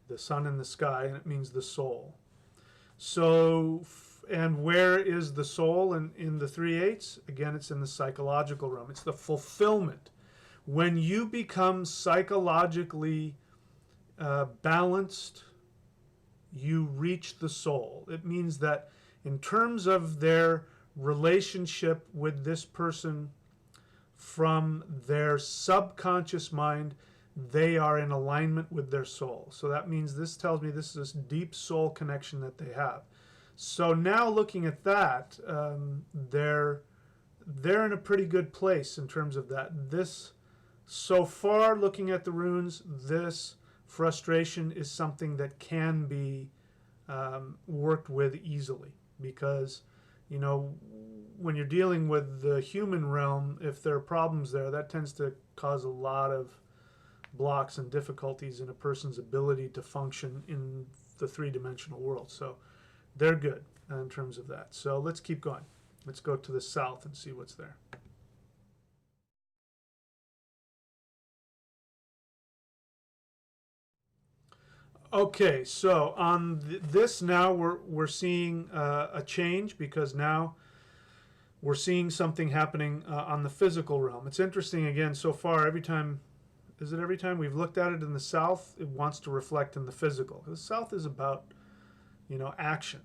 in the sky, and it means the soul. So, and where is the soul in the 3/8? Again, it's in the psychological realm. It's the fulfillment. When you become psychologically balanced, you reach the soul. It means that in terms of their relationship with this person from their subconscious mind, they are in alignment with their soul. So that means, this tells me this is this deep soul connection that they have. So now looking at that, they're in a pretty good place in terms of that. This, so far looking at the runes, this frustration is something that can be worked with easily, because, you know, when you're dealing with the human realm, if there are problems there, that tends to cause a lot of blocks and difficulties in a person's ability to function in the three-dimensional world. So they're good in terms of that. So let's keep going. Let's go to the south and see what's there. Okay, so on this now we're seeing a change, because now we're seeing something happening on the physical realm. It's interesting, again, so far every time we've looked at it in the south, it wants to reflect in the physical. The south is about, you know, action.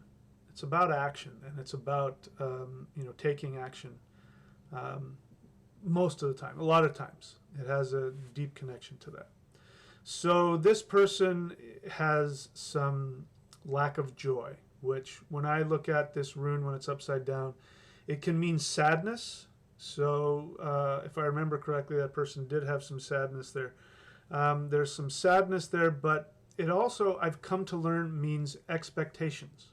It's about action, and it's about you know, taking action. Most of the time, a lot of times, it has a deep connection to that. So this person has some lack of joy, which when I look at this rune, when it's upside down, it can mean sadness. So if I remember correctly, that person did have some sadness there. There's some sadness there, but it also, I've come to learn, means expectations,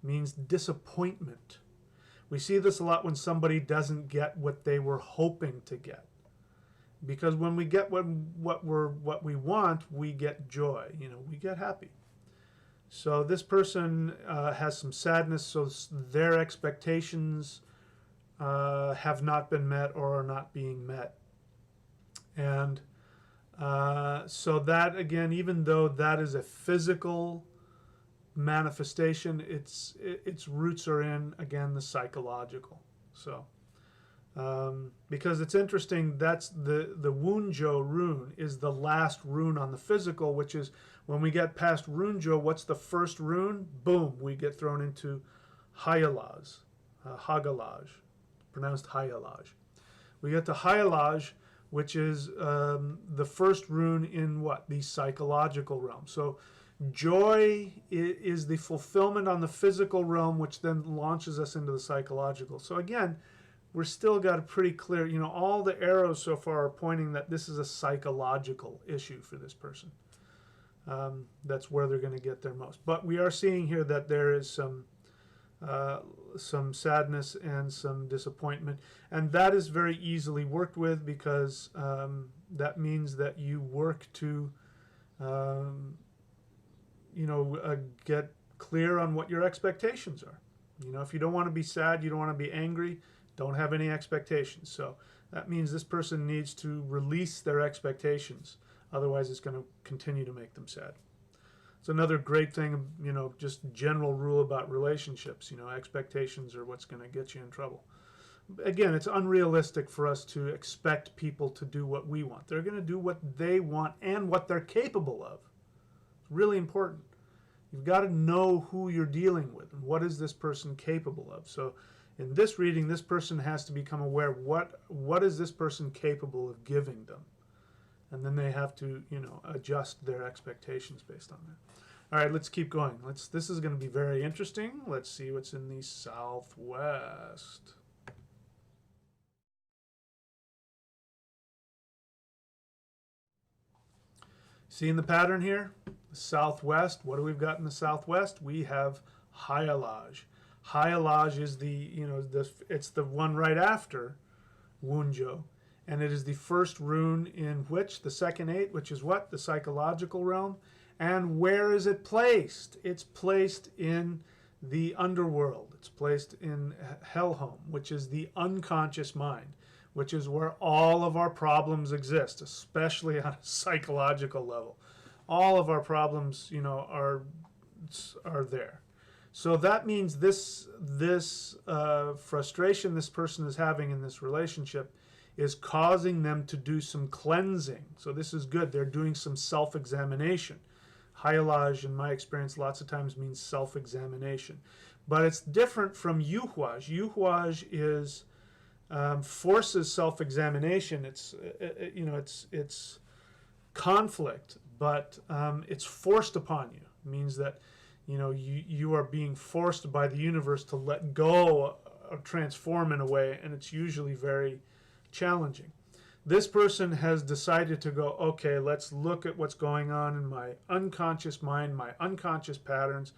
means disappointment. We see this a lot when somebody doesn't get what they were hoping to get. Because when we get what we want, we get joy. You know, we get happy. So this person has some sadness. So their expectations have not been met or are not being met. And so that, again, even though that is a physical manifestation, its roots are in, again, the psychological. So. Because it's interesting, that's the Wunjo rune is the last rune on the physical, which is, when we get past Runjo, what's the first rune? Boom, we get thrown into Hayalaj, Hagalaj, pronounced Hayalaj. We get to Hayalaj, which is the first rune in what? The psychological realm. So joy is the fulfillment on the physical realm, which then launches us into the psychological. So again, we're still got a pretty clear, you know, all the arrows so far are pointing that this is a psychological issue for this person. That's where they're going to get their most. But we are seeing here that there is some sadness and some disappointment, and that is very easily worked with, because that means that you work to, you know, get clear on what your expectations are. You know, if you don't want to be sad, you don't want to be angry, don't have any expectations. So that means this person needs to release their expectations Otherwise, it's going to continue to make them sad. It's another great thing, just general rule about relationships. Expectations are what's going to get you in trouble. Again, it's unrealistic for us to expect people to do what we want. They're going to do what they want and what they're capable of. It's really important. You've got to know who you're dealing with and what is this person capable of. So in this reading, this person has to become aware what is this person capable of giving them. And then they have to, adjust their expectations based on that. All right, let's keep going. This is going to be very interesting. Let's see what's in the southwest. Seeing the pattern here? The southwest. What do we've got in the southwest? We have Hyalaj. Hyalaj is it's the one right after Wunjo. And it is the first rune in which? The second eight, which is what? The psychological realm. And where is it placed? It's placed in the underworld. It's placed in Helholm, which is the unconscious mind, which is where all of our problems exist, especially on a psychological level. All of our problems, are there. So that means this frustration this person is having in this relationship is causing them to do some cleansing. So this is good. They're doing some self-examination. Hyalaj, in my experience, lots of times means self-examination. But it's different from Yuhuaj. Yuhuaj is forces self-examination. It's conflict, but it's forced upon you. It means that you are being forced by the universe to let go or transform in a way, and it's usually very challenging. This person has decided to go, okay, let's look at what's going on in my unconscious mind, my unconscious patterns.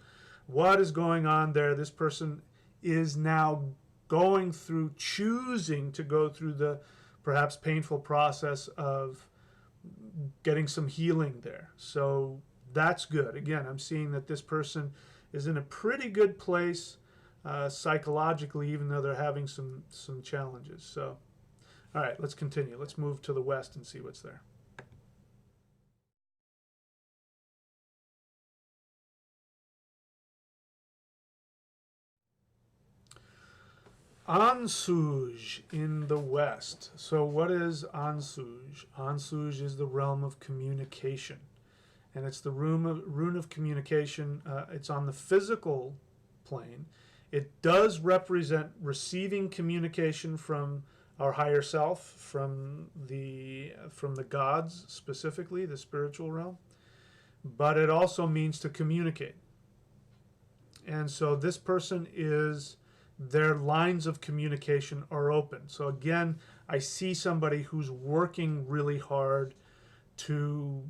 What is going on there? This person is now choosing to go through the perhaps painful process of getting some healing there. So that's good. Again, I'm seeing that this person is in a pretty good place psychologically, even though they're having some challenges. So, all right, let's continue. Let's move to the west and see what's there. Ansuj in the west. So what is Ansuj? Ansuj is the realm of communication. And it's the rune of communication. It's on the physical plane. It does represent receiving communication from our higher self, from the gods, specifically the spiritual realm. But it also means to communicate. And so this person their lines of communication are open. So again, I see somebody who's working really hard to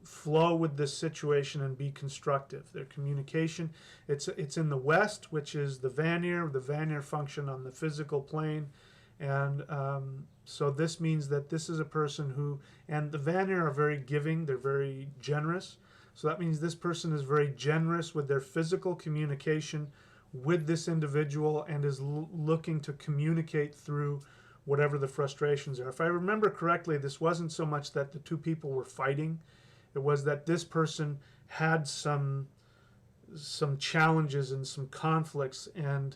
flow with this situation and be constructive. Their communication, it's in the west, which is the Vanir function on the physical plane. And so this means that this is a person who, and the Vanir are very giving, they're very generous. So that means this person is very generous with their physical communication with this individual and is looking to communicate through whatever the frustrations are. If I remember correctly, this wasn't so much that the two people were fighting. It was that this person had some challenges and some conflicts and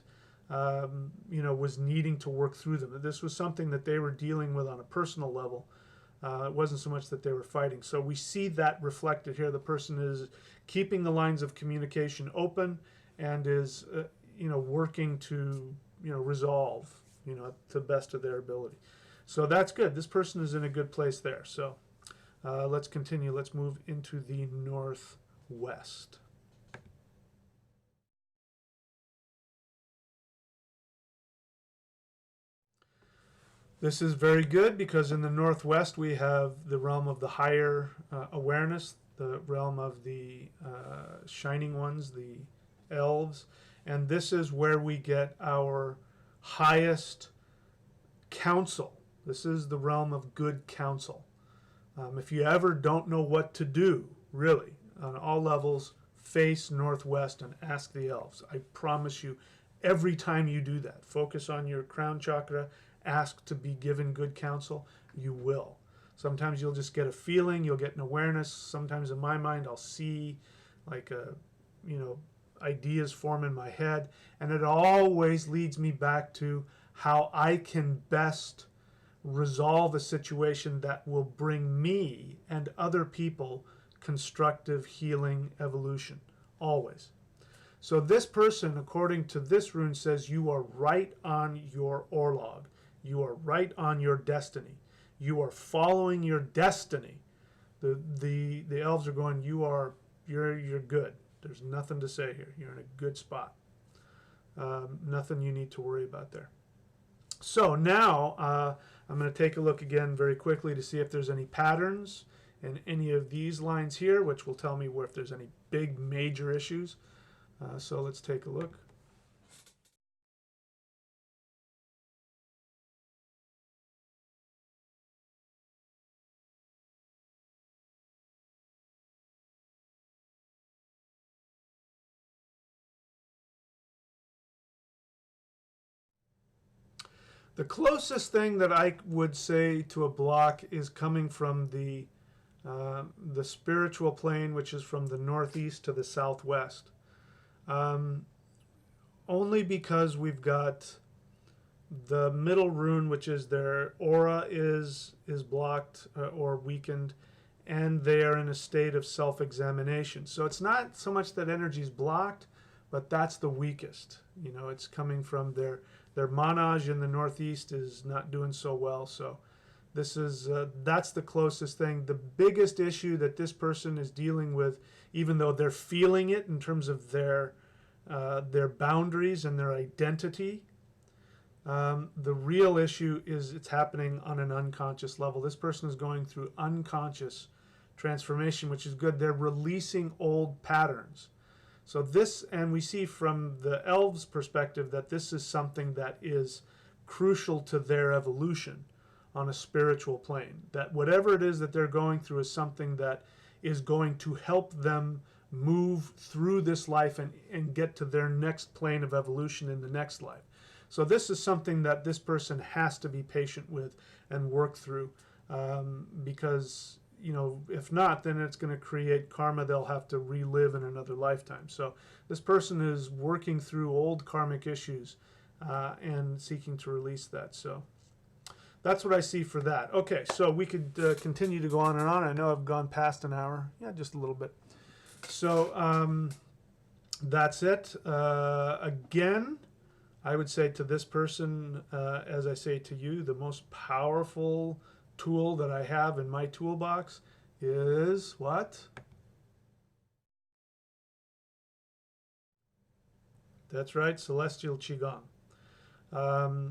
was needing to work through them. This was something that they were dealing with on a personal level. It wasn't so much that they were fighting. So we see that reflected here. The person is keeping the lines of communication open and is working to resolve to the best of their ability. So that's good. This person is in a good place there. So let's continue. Let's move into the northwest. This is very good because in the northwest we have the realm of the higher awareness, the realm of the shining ones, the elves, and this is where we get our highest counsel. This is the realm of good counsel. If you ever don't know what to do, really, on all levels, face northwest and ask the elves. I promise you, every time you do that, focus on your crown chakra, ask to be given good counsel, you will. Sometimes you'll just get a feeling, you'll get an awareness. Sometimes in my mind, I'll see like a, you know, ideas form in my head. And it always leads me back to how I can best resolve a situation that will bring me and other people constructive healing evolution. Always. So this person, according to this rune, says you are right on your orlog. You are right on your destiny. You are following your destiny. The elves are going, you're good. There's nothing to say here. You're in a good spot. Nothing you need to worry about there. So now I'm going to take a look again very quickly to see if there's any patterns in any of these lines here, which will tell me if there's any big major issues. So let's take a look. The closest thing that I would say to a block is coming from the spiritual plane, which is from the northeast to the southwest. Only because we've got the middle rune, which is their aura is blocked or weakened, and they are in a state of self-examination. So it's not so much that energy is blocked, but that's the weakest. You know, it's coming from their manage in the northeast is not doing so well. So this is that's the closest thing. The biggest issue that this person is dealing with, even though they're feeling it in terms of their boundaries and their identity, the real issue is it's happening on an unconscious level. This person is going through unconscious transformation, which is good. They're releasing old patterns. So this, and we see from the elves' perspective that this is something that is crucial to their evolution on a spiritual plane. That whatever it is that they're going through is something that is going to help them move through this life and get to their next plane of evolution in the next life. So this is something that this person has to be patient with and work through, because, you know, if not, then it's going to create karma they'll have to relive in another lifetime. So this person is working through old karmic issues and seeking to release that. So that's what I see for that. Okay, so we could continue to go on and on. I know I've gone past an hour. Yeah, just a little bit. So that's it. Again, I would say to this person, as I say to you, the most powerful tool that I have in my toolbox is what? That's right, Celestial Qigong.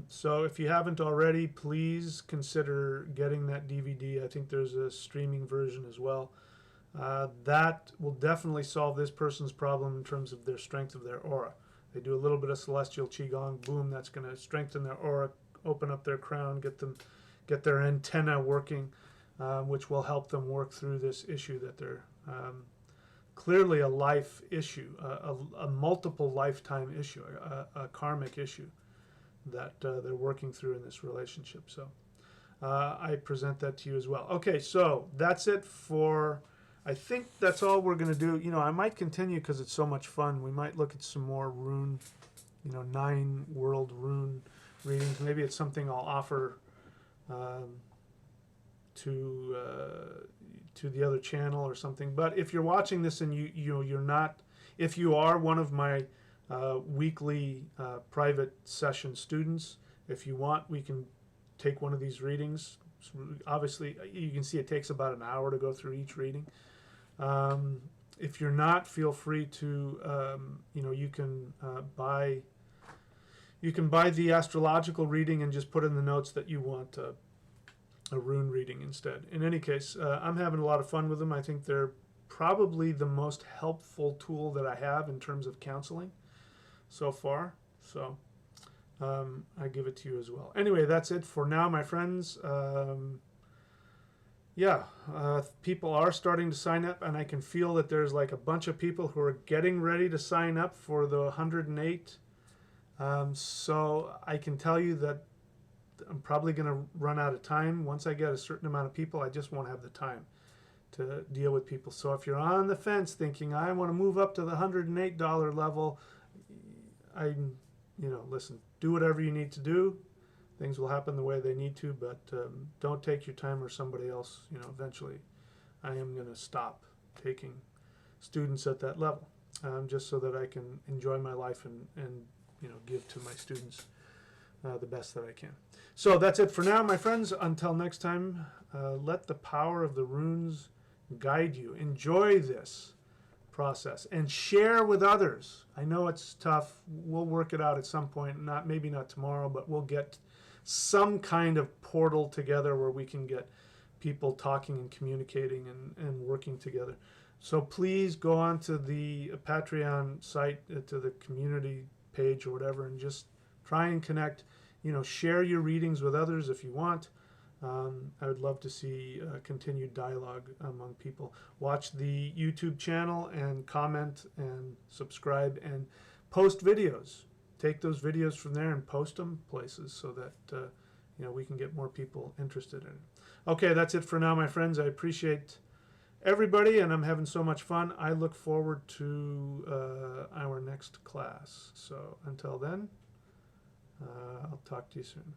So if you haven't already, please consider getting that DVD. I think there's a streaming version as well. That will definitely solve this person's problem in terms of their strength of their aura. They do a little bit of Celestial Qigong, boom, that's going to strengthen their aura, open up their crown, get their antenna working, which will help them work through this issue that they're clearly a life issue, a multiple lifetime issue, a karmic issue that they're working through in this relationship. So I present that to you as well. Okay, so that's it for, I think that's all we're going to do. You know, I might continue because it's so much fun. We might look at some more rune, you know, 9 world rune readings. Maybe it's something I'll offer to the other channel or something. But if you're watching this and you're not, if you are one of my weekly private session students, if you want, we can take one of these readings. Obviously, you can see it takes about an hour to go through each reading. If you're not, feel free to, you can buy the astrological reading and just put in the notes that you want a rune reading instead. In any case, I'm having a lot of fun with them. I think they're probably the most helpful tool that I have in terms of counseling so far. So I give it to you as well. Anyway, that's it for now, my friends. People are starting to sign up, and I can feel that there's like a bunch of people who are getting ready to sign up for the 108. So I can tell you that I'm probably going to run out of time. Once I get a certain amount of people, I just won't have the time to deal with people. So if you're on the fence thinking, I want to move up to the $108 level, listen, do whatever you need to do. Things will happen the way they need to, but don't take your time or somebody else. Eventually I am going to stop taking students at that level, just so that I can enjoy my life and give to my students the best that I can. So that's it for now, my friends. Until next time, let the power of the runes guide you. Enjoy this process and share with others. I know it's tough. We'll work it out at some point. Maybe not tomorrow, but we'll get some kind of portal together where we can get people talking and communicating and working together. So please go on to the Patreon site, to the community page or whatever, and just try and connect. Share your readings with others if you want. I would love to see continued dialogue among people. Watch the YouTube channel and comment and subscribe and post videos. Take those videos from there and post them places so that we can get more people interested in it. Okay, that's it for now, my friends. I appreciate everybody, and I'm having so much fun. I look forward to our next class. So until then, I'll talk to you soon.